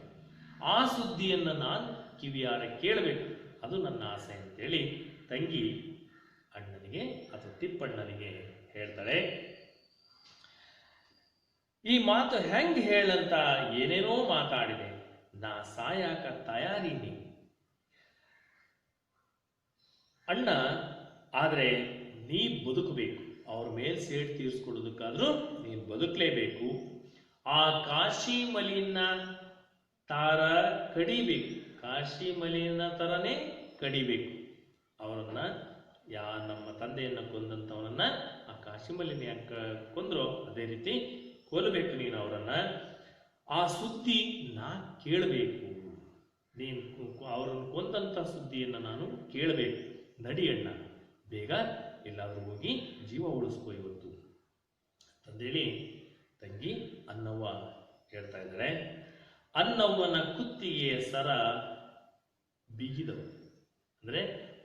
ಆ ಸುದ್ದಿಯನ್ನು ನಾನು ಕಿವಿಯಾರ ಕೇಳಬೇಕು, ಅದು ನನ್ನ ಆಸೆ ಅಂತೇಳಿ ತಂಗಿ ಅಣ್ಣನಿಗೆ ಅಥವಾ ತಿಪ್ಪಣ್ಣನಿಗೆ ಹೇಳ್ತಾಳೆ. ಈ ಮಾತು ಹೆಂಗೆ ಹೇಳಂತ ಏನೇನೋ ಮಾತಾಡಿದೆ. ನಾ ಸಾಯಾಕ ತಯಾರೀನಿ ಅಣ್ಣ, ಆದರೆ ನೀ ಬದುಕಬೇಕು. ಅವ್ರ ಮೇಲೆ ಸೇಡ್ ತೀರಿಸ್ಕೊಡೋದಕ್ಕಾದ್ರೂ ನೀನು ಬದುಕಲೇಬೇಕು. ಆ ಕಾಶಿ ಮಲಿನ ತಾರ ಕಡಿಬೇಕು, ಕಾಶಿ ಮಲಿನ ತರನೇ ಕಡಿಬೇಕು. ಅವರನ್ನ ನಮ್ಮ ತಂದೆಯನ್ನು ಕೊಂದಂಥವನನ್ನ ಆ ಕಾಶಿ ಮಲಿನ ಯಾಕೆ ಕೊಂದ್ರೋ ಅದೇ ರೀತಿ ಕೊಲ್ಲಬೇಕು ನೀನು ಅವರನ್ನ. ಆ ಸುದ್ದಿ ನಾ ಕೇಳಬೇಕು, ನೀನು ಅವರನ್ನು ಕೊಂದಂಥ ಸುದ್ದಿಯನ್ನು ನಾನು ಕೇಳಬೇಕು. ನಡಿಯಣ್ಣ, ಬೇಗ ಎಲ್ಲಾದರೂ ಹೋಗಿ ಜೀವ ಉಳಿಸ್ಕೋ ಇವತ್ತು ಅಂತಂದೇಳಿ ತಂಗಿ ಅನ್ನವ್ವ ಹೇಳ್ತಾ ಇದ್ದಾರೆ. ಅನ್ನವ್ವನ ಕುತ್ತಿಗೆಯ ಸರ ಬಿಗಿದವು, ಅಂದರೆ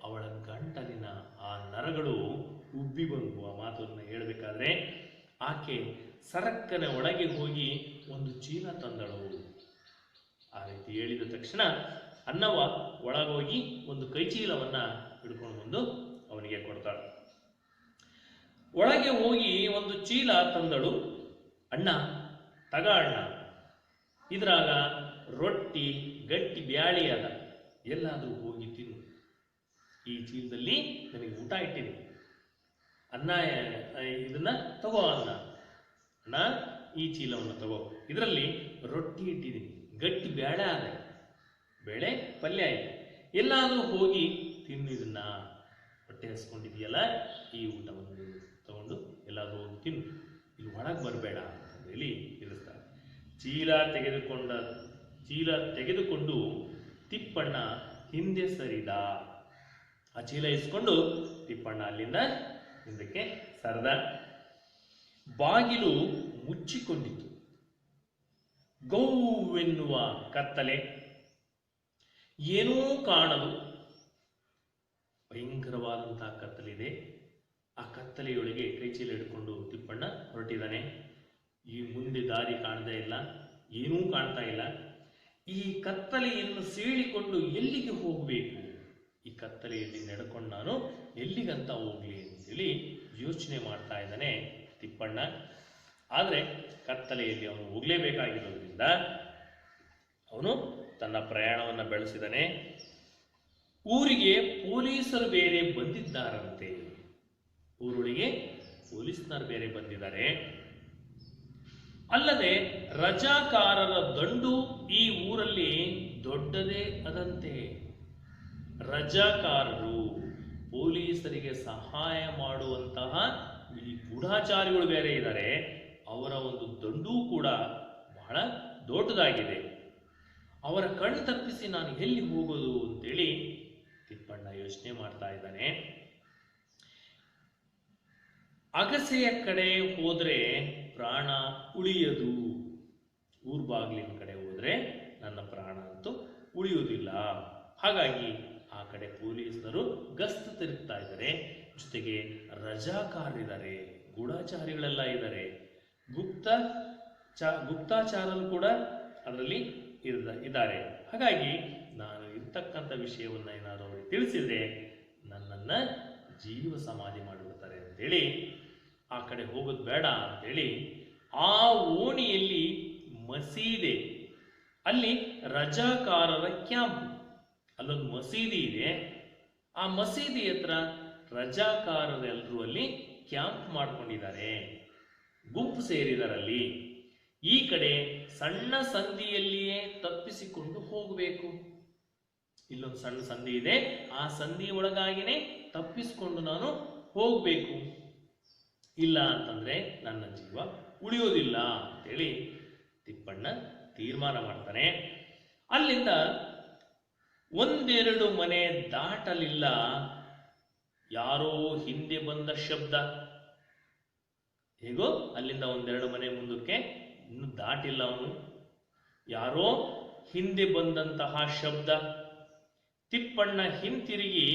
ಅವಳ ಗಂಟಲಿನ ಆ ನರಗಳು ಉಬ್ಬಿ ಬಂದು ಆ ಮಾತನ್ನು ಹೇಳಬೇಕಾದ್ರೆ ಆಕೆ ಸರಕ್ಕನೆ ಒಳಗೆ ಹೋಗಿ ಒಂದು ಚೀಲ ತಂದಳು. ಆ ರೀತಿ ಹೇಳಿದ ತಕ್ಷಣ ಅನ್ನವ್ವ ಒಳಗೋಗಿ ಒಂದು ಕೈಚೀಲವನ್ನ ಹಿಡ್ಕೊಂಡು ಬಂದು ಅವನಿಗೆ ಕೊಡ್ತಾಳೆ. ಒಳಗೆ ಹೋಗಿ ಒಂದು ಚೀಲ ತಂದಳು. ಅಣ್ಣ ತಗ ಅಣ್ಣ, ಇದ್ರಾಗ ರೊಟ್ಟಿ ಗಟ್ಟಿ ಬ್ಯಾಳಿ ಅದ, ಎಲ್ಲಾದರೂ ಹೋಗಿ ತಿನ್ನು. ಈ ಚೀಲದಲ್ಲಿ ನನಗೆ ಊಟ ಇಟ್ಟಿದ್ದೀನಿ, ಅನ್ನ ಇದನ್ನ ತಗೋ ಅಣ್ಣ. ಅಣ್ಣ ಈ ಚೀಲವನ್ನು ತಗೋ, ಇದರಲ್ಲಿ ರೊಟ್ಟಿ ಇಟ್ಟಿದ್ದೀನಿ, ಗಟ್ಟಿ ಬೇಳೆ ಅದ, ಬೇಳೆ ಪಲ್ಯ ಇದೆ, ಎಲ್ಲಾದರೂ ಹೋಗಿ ತಿನ್ನು. ಇದನ್ನ ಹೊಟ್ಟೆ ಹಸ್ಕೊಂಡಿದೆಯಲ್ಲ, ಈ ಊಟವನ್ನು ತಗೊಂಡು ಎಲ್ಲಾದರೂ ಹೋಗಿ ತಿನ್ನು, ಇಲ್ಲಿ ಒಳಗೆ ಬರಬೇಡ ಅಂತ ಹೇಳಿ ತಿಳಿಸ್ತಾರೆ. ಚೀಲ ತೆಗೆದುಕೊಂಡು ತಿಪ್ಪಣ್ಣ ಹಿಂದೆ ಸರಿದ. ಆ ಚೀಲ ಇಸ್ಕೊಂಡು ತಿಪ್ಪಣ್ಣ ಅಲ್ಲಿಂದ ಹಿಂದಕ್ಕೆ ಸರದ. ಬಾಗಿಲು ಮುಚ್ಚಿಕೊಂಡಿತು. ಗೌವೆನ್ನುವ ಕತ್ತಲೆ, ಏನೂ ಕಾಣದು. ಭಯಂಕರವಾದಂತಹ ಕತ್ತಲಿದೆ. ಆ ಕತ್ತಲೆಯೊಳಗೆ ಕೈಚೀಲ ಹಿಡ್ಕೊಂಡು ತಿಪ್ಪಣ್ಣ ಹೊರಟಿದ್ದಾನೆ. ಈ ಮುಂದೆ ದಾರಿ ಕಾಣದೇ ಇಲ್ಲ, ಏನೂ ಕಾಣ್ತಾ ಇಲ್ಲ. ಈ ಕತ್ತಲೆಯನ್ನು ಸೀಳಿಕೊಂಡು ಎಲ್ಲಿಗೆ ಹೋಗಬೇಕು, ಈ ಕತ್ತಲೆಯಲ್ಲಿ ನಡ್ಕೊಂಡು ನಾನು ಎಲ್ಲಿಗಂತ ಹೋಗ್ಲಿ ಅಂತೇಳಿ ಯೋಚನೆ ಮಾಡ್ತಾ ಇದ್ದಾನೆ ತಿಪ್ಪಣ್ಣ. ಆದರೆ ಕತ್ತಲೆಯಲ್ಲಿ ಅವನು ಹೋಗಲೇಬೇಕಾಗಿರೋದ್ರಿಂದ ಅವನು ತನ್ನ ಪ್ರಯಾಣವನ್ನು ಬೆಳೆಸಿದಾನೆ. ಊರಿಗೆ ಪೊಲೀಸರು ಬೇರೆ ಬಂದಿದ್ದಾರಂತೆ, ಊರೊಳಗೆ ಪೊಲೀಸ್ನರು ಬೇರೆ ಬಂದಿದ್ದಾರೆ. ಅಲ್ಲದೆ ರಜಾಕಾರರ ದಂಡು ಈ ಊರಲ್ಲಿ ದೊಡ್ಡದೇ ಅದಂತೆ. ರಜಾಕಾರರು ಪೊಲೀಸರಿಗೆ ಸಹಾಯ ಮಾಡುವಂತಹ ಈ ಗೂಢಾಚಾರಿಗಳು ಬೇರೆ ಇದ್ದಾರೆ. ಅವರ ಒಂದು ದಂಡು ಕೂಡ ಬಹಳ ಬಹಳ ದೊಡ್ಡದಾಗಿದೆ. ಅವರ ಕಣ್ಣು ತಪ್ಪಿಸಿ ನಾನು ಎಲ್ಲಿ ಹೋಗೋದು ಅಂತೇಳಿ ತಿಪ್ಪಣ್ಣ ಯೋಚನೆ ಮಾಡ್ತಾ ಇದ್ದಾನೆ. ಅಗಸೆಯ ಕಡೆ ಹೋದ್ರೆ ಪ್ರಾಣ ಉಳಿಯದು, ಊರ್ಬಾಗ್ಲಿನ ಕಡೆ ಹೋದ್ರೆ ನನ್ನ ಪ್ರಾಣ ಅಂತೂ ಉಳಿಯುವುದಿಲ್ಲ. ಹಾಗಾಗಿ ಆ ಕಡೆ ಪೊಲೀಸರು ಗಸ್ತು ತಿರುಗ್ತಾ ಇದ್ದಾರೆ. ಜೊತೆಗೆ ರಜಾಕಾರರಿದ್ದಾರೆ, ಗೂಢಾಚಾರಿಗಳೆಲ್ಲ ಇದ್ದಾರೆ, ಗುಪ್ತಾಚಾರರು ಕೂಡ ಅದರಲ್ಲಿ ಇದ್ದಾರೆ. ಹಾಗಾಗಿ ನಾನು ಇರ್ತಕ್ಕಂಥ ವಿಷಯವನ್ನ ಏನಾದರೂ ಅವ್ರಿಗೆ ತಿಳಿಸಿದ್ರೆ ನನ್ನನ್ನ ಜೀವ ಸಮಾಧಿ ಮಾಡಿಬಿಡ್ತಾರೆ ಅಂತೇಳಿ ಆ ಕಡೆ ಹೋಗೋದು ಬೇಡ ಅಂತೇಳಿ ಆ ಓಣಿಯಲ್ಲಿ ಮಸೀದೆ, ಅಲ್ಲಿ ರಜಾಕಾರರ ಕ್ಯಾಂಪ್, ಅಲ್ಲೊಂದು ಮಸೀದಿ ಇದೆ. ಆ ಮಸೀದಿ ಹತ್ರ ರಜಾಕಾರರೆಲ್ಲರೂ ಅಲ್ಲಿ ಕ್ಯಾಂಪ್ ಮಾಡ್ಕೊಂಡಿದ್ದಾರೆ, ಗುಂಪು ಸೇರಿದರಲ್ಲಿ. ಈ ಕಡೆ ಸಣ್ಣ ಸಂಧಿಯಲ್ಲಿಯೇ ತಪ್ಪಿಸಿಕೊಂಡು ಹೋಗಬೇಕು. ಇಲ್ಲೊಂದು ಸಣ್ಣ ಸಂಧಿ ಇದೆ, ಆ ಸಂಧಿ ಒಳಗಾಗಿನೇ ತಪ್ಪಿಸಿಕೊಂಡು ನಾನು ಹೋಗಬೇಕು. ಇಲ್ಲ ಅಂತಂದ್ರೆ ನನ್ನ ಜೀವ ಉಳಿಯೋದಿಲ್ಲ ಅಂತೇಳಿ ತಿಪ್ಪಣ್ಣ ತೀರ್ಮಾನ ಮಾಡ್ತಾನೆ. ಅಲ್ಲಿಂದ ಒಂದೆರಡು ಮನೆ ದಾಟಲಿಲ್ಲ, ಯಾರೋ ಹಿಂದೆ ಬಂದ ಶಬ್ದ. ಹೇಗೋ ಅಲ್ಲಿಂದ ಒಂದೆರಡು ಮನೆ ಮುಂದಕ್ಕೆ ಇನ್ನು ದಾಟಿಲ್ಲ ಅವನು, ಯಾರೋ ಹಿಂದೆ ಬಂದಂತಹ ಶಬ್ದ. ತಿಪ್ಪಣ್ಣ ಹಿಂತಿರುಗಿ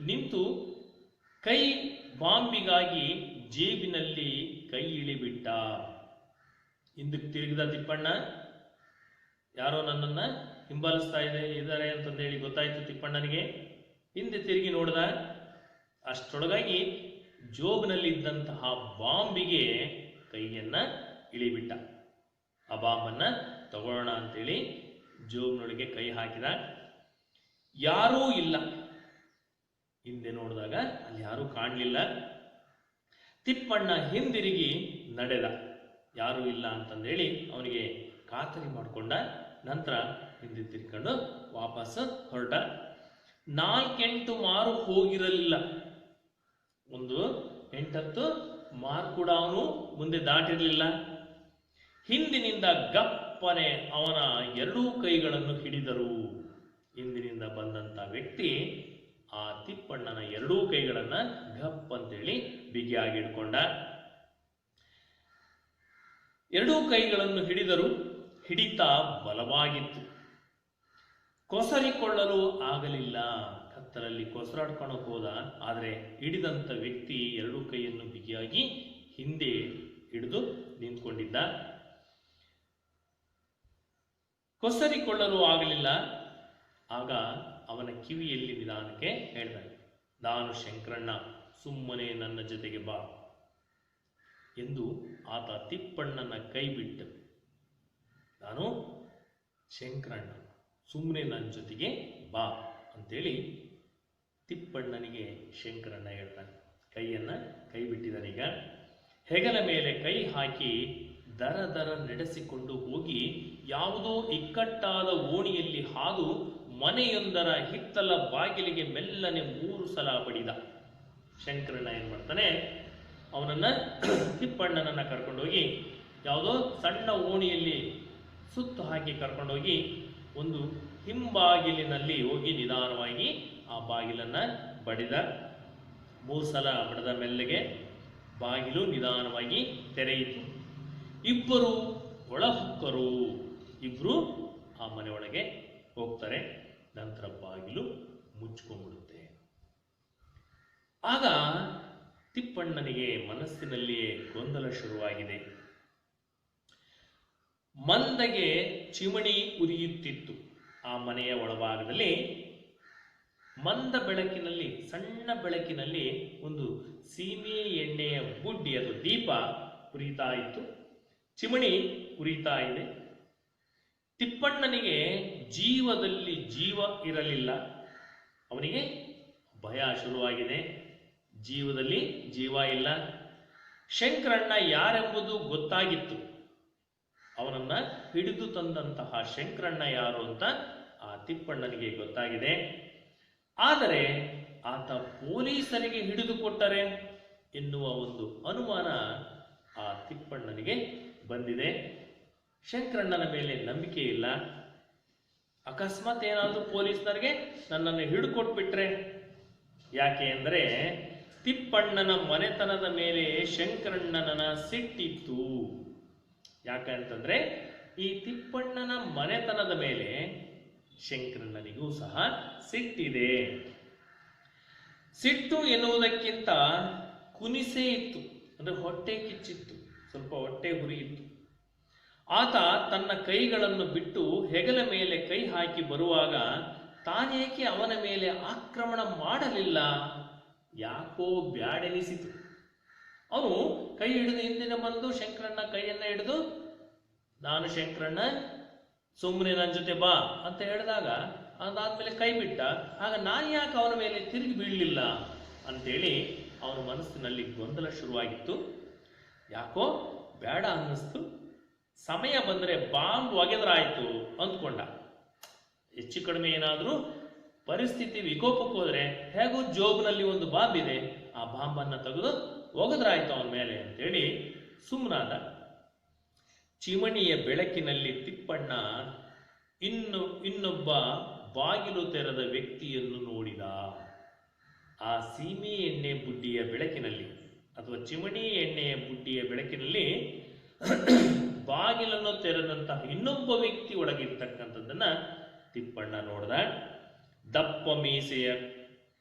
ನಿಂತು ಕೈ ಬಾಂಬಿಗಾಗಿ ಜೇಬಿನಲ್ಲಿ ಕೈ ಇಳಿಬಿಟ್ಟ. ಹಿಂದಕ್ಕೆ ತಿರುಗಿದ ತಿಪ್ಪಣ್ಣ, ಯಾರೋ ನನ್ನನ್ನ ಹಿಂಬಾಲಿಸ್ತಾ ಇದ್ದಾರೆ ಅಂತಂದೇಳಿ ಗೊತ್ತಾಯ್ತು ತಿಪ್ಪಣ್ಣನಿಗೆ. ಹಿಂದೆ ತಿರುಗಿ ನೋಡ್ದ, ಅಷ್ಟರೊಳಗಾಗಿ ಜೋಬ್ನಲ್ಲಿದ್ದಂತಹ ಬಾಂಬಿಗೆ ಕೈಯನ್ನ ಇಳಿಬಿಟ್ಟ. ಆ ಬಾಂಬನ್ನ ತಗೊಳ್ಳೋಣ ಅಂತೇಳಿ ಜೋಬ್ನೊಳಗೆ ಕೈ ಹಾಕಿದ. ಯಾರೂ ಇಲ್ಲ. ಹಿಂದೆ ನೋಡಿದಾಗ ಅಲ್ಲಿ ಯಾರೂ ಕಾಣಲಿಲ್ಲ. ತಿಪ್ಪಣ್ಣ ಹಿಂದಿರುಗಿ ನಡೆದ, ಯಾರೂ ಇಲ್ಲ ಅಂತಂದೇಳಿ ಅವನಿಗೆ ಖಾತರಿ ಮಾಡಿಕೊಂಡ. ನಂತರ ಹಿಂದೆ ತಿರ್ಕೊಂಡು ವಾಪಸ್ ಹೊರಟ. 4-8 ಮಾರು ಹೋಗಿರಲಿಲ್ಲ, ಒಂದು 8-10 ಮಾರು ಕೂಡ ಅವನು ಮುಂದೆ ದಾಟಿರಲಿಲ್ಲ. ಹಿಂದಿನಿಂದ ಗಪ್ಪನೆ ಅವನ ಎರಡೂ ಕೈಗಳನ್ನು ಹಿಡಿದರು. ಹಿಂದಿನಿಂದ ಬಂದಂತ ವ್ಯಕ್ತಿ ಆ ತಿಪ್ಪಣ್ಣನ ಎರಡೂ ಕೈಗಳನ್ನ ಗಪ್ ಅಂತೇಳಿ ಬಿಗಿಯಾಗಿ ಹಿಡ್ಕೊಂಡ. ಎರಡೂ ಕೈಗಳನ್ನು ಹಿಡಿದರು. ಹಿಡಿತ ಬಲವಾಗಿತ್ತು, ಕೊಸರಿಕೊಳ್ಳಲು ಆಗಲಿಲ್ಲ. ಕತ್ತಲಲ್ಲಿ ಕೊಸರಾಡ್ಕೊಳಕ್ ಹೋದ, ಆದರೆ ಹಿಡಿದಂತ ವ್ಯಕ್ತಿ ಎರಡೂ ಕೈಯನ್ನು ಬಿಗಿಯಾಗಿ ಹಿಂದೆ ಹಿಡಿದು ನಿಂತ್ಕೊಂಡಿದ್ದ. ಕೊಸರಿಕೊಳ್ಳಲು ಆಗಲಿಲ್ಲ. ಆಗ ಅವನ ಕಿವಿಯಲ್ಲಿ ನಿಧಾನಕ್ಕೆ ಹೇಳ್ತಾನೆ, ನಾನು ಶಂಕರಣ್ಣ, ಸುಮ್ಮನೆ ನನ್ನ ಜೊತೆಗೆ ಬಾ ಎಂದು ಆತ ತಿಪ್ಪಣ್ಣನ ಕೈ ಬಿಟ್ಟು, ನಾನು ಶಂಕರಣ್ಣ, ಸುಮ್ಮನೆ ನನ್ನ ಜೊತೆಗೆ ಬಾ ಅಂತೇಳಿ ತಿಪ್ಪಣ್ಣನಿಗೆ ಶಂಕರಣ್ಣ ಹೇಳ್ತಾನೆ. ಕೈ ಬಿಟ್ಟಿದ್ದಾನೀಗ. ಹೆಗಲ ಮೇಲೆ ಕೈ ಹಾಕಿ ದರ ದರ ನಡೆಸಿಕೊಂಡು ಹೋಗಿ ಯಾವುದೋ ಇಕ್ಕಟ್ಟಾದ ಓಣಿಯಲ್ಲಿ ಹಾದು ಮನೆಯೊಂದರ ಹಿತ್ತಲ ಬಾಗಿಲಿಗೆ ಮೆಲ್ಲನೆ 3 ಸಲ ಬಡಿದ. ಶಂಕರಣ್ಣ ಏನ್ ಮಾಡ್ತಾನೆ, ಅವನನ್ನ ತಿಪ್ಪಣ್ಣನನ್ನ ಕರ್ಕೊಂಡೋಗಿ ಯಾವುದೋ ಸಣ್ಣ ಓಣಿಯಲ್ಲಿ ಸುತ್ತು ಹಾಕಿ ಕರ್ಕೊಂಡೋಗಿ ಒಂದು ಹಿಂಬಾಗಿಲಿನಲ್ಲಿ ಹೋಗಿ ನಿಧಾನವಾಗಿ ಆ ಬಾಗಿಲನ್ನ ಬಡಿದ. 3 ಸಲ ಬಡಿದ ಮೆಲ್ಲಗೆ ಬಾಗಿಲು ನಿಧಾನವಾಗಿ ತೆರೆಯಿತು. ಇಬ್ಬರು ಒಳಹೊಕ್ಕರು. ಇಬ್ರು ಆ ಮನೆ ಒಳಗೆ ಹೋಗ್ತಾರೆ. ನಂತರ ಬಾಗಿಲು ಮುಚ್ಕೊಂಡ್ಬಿಡುತ್ತೆ. ಆಗ ತಿಪ್ಪಣ್ಣನಿಗೆ ಮನಸ್ಸಿನಲ್ಲಿಯೇ ಗೊಂದಲ ಶುರುವಾಗಿದೆ. ಮಂದಗೆ ಚಿಮಣಿ ಉರಿಯುತ್ತಿತ್ತು. ಆ ಮನೆಯ ಒಳಭಾಗದಲ್ಲಿ ಮಂದ ಬೆಳಕಿನಲ್ಲಿ, ಸಣ್ಣ ಬೆಳಕಿನಲ್ಲಿ ಒಂದು ಸೀಮೆ ಎಣ್ಣೆಯ ಬುಡ್ಡಿ, ಅದು ದೀಪ ಉರಿತಾ ಇತ್ತು. ಚಿಮಣಿ ಉರಿತಾ ಇದೆ. ತಿಪ್ಪಣ್ಣನಿಗೆ ಜೀವದಲ್ಲಿ ಜೀವ ಇರಲಿಲ್ಲ. ಅವನಿಗೆ ಭಯ ಶುರುವಾಗಿದೆ. ಜೀವದಲ್ಲಿ ಜೀವ ಇಲ್ಲ. ಶಂಕರಣ್ಣ ಯಾರೆಂಬುದು ಗೊತ್ತಾಗಿತ್ತು. ಅವನನ್ನ ಹಿಡಿದು ತಂದಂತಹ ಶಂಕರಣ್ಣ ಯಾರು ಅಂತ ಆ ತಿಪ್ಪಣ್ಣನಿಗೆ ಗೊತ್ತಾಗಿದೆ. ಆದರೆ ಆತ ಪೊಲೀಸರಿಗೆ ಹಿಡಿದುಕೊಟ್ಟರೆ ಎನ್ನುವ ಒಂದು ಅನುಮಾನ ಆ ತಿಪ್ಪಣ್ಣನಿಗೆ ಬಂದಿದೆ. ಶಂಕರಣ್ಣನ ಮೇಲೆ ನಂಬಿಕೆ ಇಲ್ಲ. ಅಕಸ್ಮಾತ್ ಏನಾದರೂ ಪೊಲೀಸ್ನವ್ರಿಗೆ ನನ್ನನ್ನು ಹಿಡ್ಕೊಟ್ಬಿಟ್ರೆ, ಯಾಕೆ ಅಂದರೆ ತಿಪ್ಪಣ್ಣನ ಮನೆತನದ ಮೇಲೆ ಶಂಕರಣ್ಣನ ಸಿಟ್ಟಿತ್ತು. ಯಾಕಂತಂದ್ರೆ ಈ ತಿಪ್ಪಣ್ಣನ ಮನೆತನದ ಮೇಲೆ ಶಂಕರಣ್ಣನಿಗೂ ಸಹ ಸಿಟ್ಟಿದೆ. ಸಿಟ್ಟು ಎನ್ನುವುದಕ್ಕಿಂತ ಕುನಿಸೇ ಇತ್ತು, ಅಂದ್ರೆ ಹೊಟ್ಟೆ ಕಿಚ್ಚಿತ್ತು, ಸ್ವಲ್ಪ ಹೊಟ್ಟೆ ಹುರಿಯಿತ್ತು. ಆತ ತನ್ನ ಕೈಗಳನ್ನು ಬಿಟ್ಟು ಹೆಗಲ ಮೇಲೆ ಕೈ ಹಾಕಿ ಬರುವಾಗ ತಾನೇಕೆ ಅವನ ಮೇಲೆ ಆಕ್ರಮಣ ಮಾಡಲಿಲ್ಲ, ಯಾಕೋ ಬ್ಯಾಡೆನಿಸಿತು. ಅವನು ಕೈ ಹಿಡಿದು ಹಿಂದಿನ ಬಂದು ಶಂಕರಣ್ಣ ಕೈಯನ್ನ ಹಿಡಿದು, ನಾನು ಶಂಕರಣ್ಣ ಸುಮ್ಮನೆ ನನ್ನ ಜೊತೆ ಬಾ ಅಂತ ಹೇಳಿದಾಗ ಅದಾದ್ಮೇಲೆ ಕೈ ಬಿಟ್ಟ. ಆಗ ನಾನು ಯಾಕೆ ಅವನ ಮೇಲೆ ತಿರುಗಿ ಬೀಳಲಿಲ್ಲ ಅಂತೇಳಿ ಅವನ ಮನಸ್ಸಿನಲ್ಲಿ ಗೊಂದಲ ಶುರುವಾಗಿತ್ತು. ಯಾಕೋ ಬೇಡ ಅನ್ನಿಸ್ತು. ಸಮಯ ಬಂದರೆ ಬಾಂಬ್ ಒಗೆದ್ರಾಯ್ತು ಅಂದ್ಕೊಂಡ. ಹೆಚ್ಚು ಕಡಿಮೆ ಏನಾದರೂ ಪರಿಸ್ಥಿತಿ ವಿಕೋಪಕ್ಕೆ ಹೋದರೆ ಹೇಗೂ ಜೋಬ್ನಲ್ಲಿ ಒಂದು ಬಾಂಬ್ ಇದೆ, ಆ ಬಾಂಬನ್ನು ತೆಗೆದು ಒಗೆದ್ರಾಯ್ತು ಅವನ ಮೇಲೆ ಅಂತೇಳಿ ಸುಮ್ಮನಾದ. ಚಿಮಣಿಯ ಬೆಳಕಿನಲ್ಲಿ ತಿಪ್ಪಣ್ಣ ಇನ್ನೊಬ್ಬ ಬಾಗಿಲು ತೆರೆದ ವ್ಯಕ್ತಿಯನ್ನು ನೋಡಿದ. ಆ ಸೀಮೆ ಎಣ್ಣೆ ಬುಡ್ಡಿಯ ಬೆಳಕಿನಲ್ಲಿ ಅಥವಾ ಚಿಮಣಿ ಎಣ್ಣೆಯ ಬುಡ್ಡಿಯ ಬೆಳಕಿನಲ್ಲಿ ಬಾಗಿಲನ್ನು ತೆರೆದಂತಹ ಇನ್ನೊಬ್ಬ ವ್ಯಕ್ತಿ ಒಳಗಿರ್ತಕ್ಕಂಥದ್ದನ್ನ ತಿಪ್ಪಣ್ಣ ನೋಡ್ದ. ದಪ್ಪ ಮೀಸೆಯ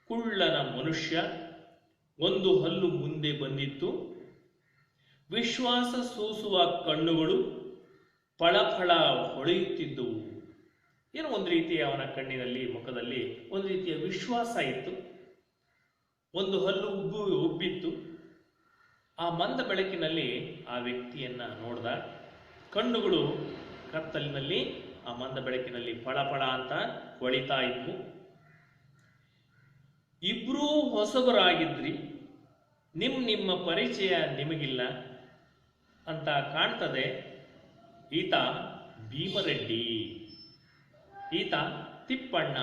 ಕುಳ್ಳನ ಮನುಷ್ಯ, ಒಂದು ಹಲ್ಲು ಮುಂದೆ ಬಂದಿತ್ತು. ವಿಶ್ವಾಸ ಸೂಸುವ ಕಣ್ಣುಗಳು ಫಳಫಳ ಹೊಳೆಯುತ್ತಿದ್ದವು. ಏನೋ ಒಂದು ರೀತಿಯ ಅವನ ಕಣ್ಣಿನಲ್ಲಿ, ಮುಖದಲ್ಲಿ ಒಂದು ರೀತಿಯ ವಿಶ್ವಾಸ ಇತ್ತು. ಒಂದು ಹಲ್ಲು ಉಬ್ಬಿತ್ತು. ಆ ಮಂದ ಬೆಳಕಿನಲ್ಲಿ ಆ ವ್ಯಕ್ತಿಯನ್ನ ನೋಡ್ದ. ಕಣ್ಣುಗಳು ಕತ್ತಲಿನಲ್ಲಿ ಆ ಮಂದ ಬೆಳಕಿನಲ್ಲಿ ಫಳಫಳ ಅಂತ ಹೊಳಿತಾ ಇದ್ವು. ಇಬ್ರೂ ಹೊಸಬರಾಗಿದ್ರಿ, ನಿಮ್ಮ ಪರಿಚಯ ನಿಮಗಿಲ್ಲ ಅಂತ ಕಾಣ್ತದೆ. ಈತ ಭೀಮರೆಡ್ಡಿ, ಈತ ತಿಪ್ಪಣ್ಣ.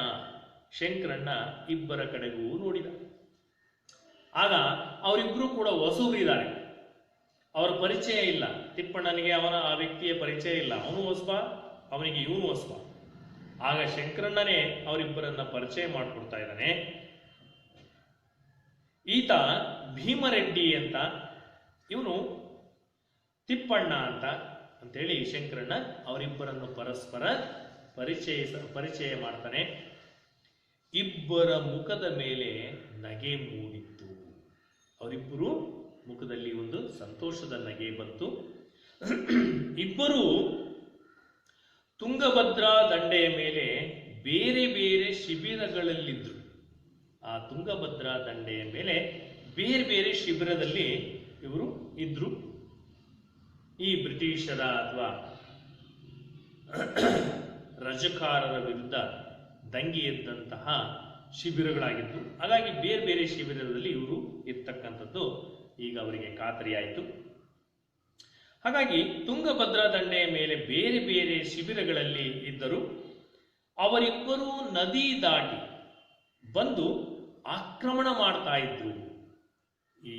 ಶಂಕರಣ್ಣ ಇಬ್ಬರ ಕಡೆಗೂ ನೋಡಿದ. ಆಗ ಅವರಿಬ್ರು ಕೂಡ ಹೊಸಬರಿದ್ದಾರೆ, ಅವರ ಪರಿಚಯ ಇಲ್ಲ. ತಿಪ್ಪಣ್ಣನಿಗೆ ಆ ವ್ಯಕ್ತಿಯ ಪರಿಚಯ ಇಲ್ಲ. ಅವನು ಹೊಸಬ, ಅವನಿಗೆ ಇವನು ಹೊಸಬ. ಆಗ ಶಂಕರಣ್ಣನೇ ಅವರಿಬ್ಬರನ್ನ ಪರಿಚಯ ಮಾಡಿಕೊಡ್ತಾ ಇದ್ದಾನೆ. ಈತ ಭೀಮರೆಡ್ಡಿ ಅಂತ, ಇವನು ತಿಪ್ಪಣ್ಣ ಅಂತೇಳಿ ಶಂಕರಣ್ಣ ಅವರಿಬ್ಬರನ್ನು ಪರಸ್ಪರ ಪರಿಚಯ ಮಾಡ್ತಾನೆ. ಇಬ್ಬರ ಮುಖದ ಮೇಲೆ ನಗೆ ಮೂಡಿತ್ತು. ಅವರಿಬ್ಬರು ಮುಖದಲ್ಲಿ ಒಂದು ಸಂತೋಷದ ನಗೆ ಬಂತು. ಇಬ್ಬರು ತುಂಗಭದ್ರಾ ದಂಡೆಯ ಮೇಲೆ ಬೇರೆ ಬೇರೆ ಶಿಬಿರಗಳಲ್ಲಿದ್ದರು. ಆ ತುಂಗಭದ್ರಾ ದಂಡೆಯ ಮೇಲೆ ಬೇರೆ ಬೇರೆ ಶಿಬಿರದಲ್ಲಿ ಇವರು ಇದ್ರು. ಈ ಬ್ರಿಟಿಷರ ಅಥವಾ ರಜಕಾರರ ವಿರುದ್ಧ ದಂಗೆ ಎದ್ದಂತಹ ಶಿಬಿರಗಳಾಗಿತ್ತು. ಹಾಗಾಗಿ ಬೇರೆ ಬೇರೆ ಶಿಬಿರದಲ್ಲಿ ಇವರು ಇರ್ತಕ್ಕಂಥದ್ದು ಈಗ ಅವರಿಗೆ ಖಾತರಿಯಾಯಿತು. ಹಾಗಾಗಿ ತುಂಗಭದ್ರಾ ದಂಡೆಯ ಮೇಲೆ ಬೇರೆ ಬೇರೆ ಶಿಬಿರಗಳಲ್ಲಿ ಇದ್ದರು. ಅವರಿಬ್ಬರು ನದಿ ದಾಟಿ ಬಂದು ಆಕ್ರಮಣ ಮಾಡ್ತಾ ಇದ್ರು ಈ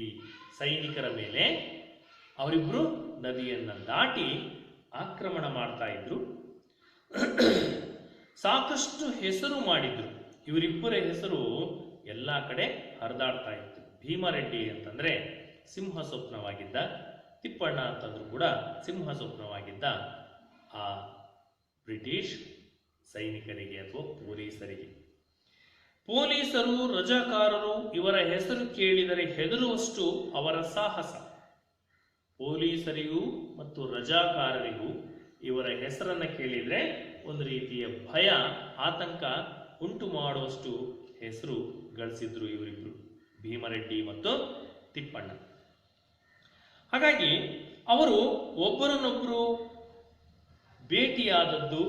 ಸೈನಿಕರ ಮೇಲೆ. ಅವರಿಬ್ರು ನದಿಯನ್ನು ದಾಟಿ ಆಕ್ರಮಣ ಮಾಡ್ತಾ ಇದ್ರು. ಸಾಕಷ್ಟು ಹೆಸರು ಮಾಡಿದ್ರು. ಇವರಿಬ್ಬರ ಹೆಸರು ಎಲ್ಲ ಕಡೆ ಹರಿದಾಡ್ತಾ ಇತ್ತು. ಭೀಮರೆಡ್ಡಿ ಅಂತಂದ್ರೆ ಸಿಂಹ ಸ್ವಪ್ನವಾಗಿದ್ದ, ತಿಪ್ಪಣ್ಣ ಅಂತಂದ್ರೂ ಕೂಡ ಸಿಂಹ ಸ್ವಪ್ನವಾಗಿದ್ದ ಆ ಬ್ರಿಟಿಷ್ ಸೈನಿಕರಿಗೆ ಅಥವಾ ಪೊಲೀಸರಿಗೆ. ಪೊಲೀಸರು, ರಜಾಕಾರರು ಇವರ ಹೆಸರು ಕೇಳಿದರೆ ಹೆದರುವಷ್ಟು ಅವರ ಸಾಹಸ. ಪೊಲೀಸರಿಗೂ ಮತ್ತು ರಜಾಕಾರರಿಗೂ ಇವರ ಹೆಸರನ್ನ ಕೇಳಿದರೆ ಒಂದು ರೀತಿಯ ಭಯ, ಆತಂಕ ಉಂಟು ಮಾಡುವಷ್ಟು ಹೆಸರು ಗಳಿಸಿದ್ರು ಇವರಿಬ್ರು, ಭೀಮರೆಡ್ಡಿ ಮತ್ತು ತಿಪ್ಪಣ್ಣ. ಹಾಗಾಗಿ ಅವರು ಒಬ್ಬರನ್ನೊಬ್ಬರು ಭೇಟಿಯಾದದ್ದು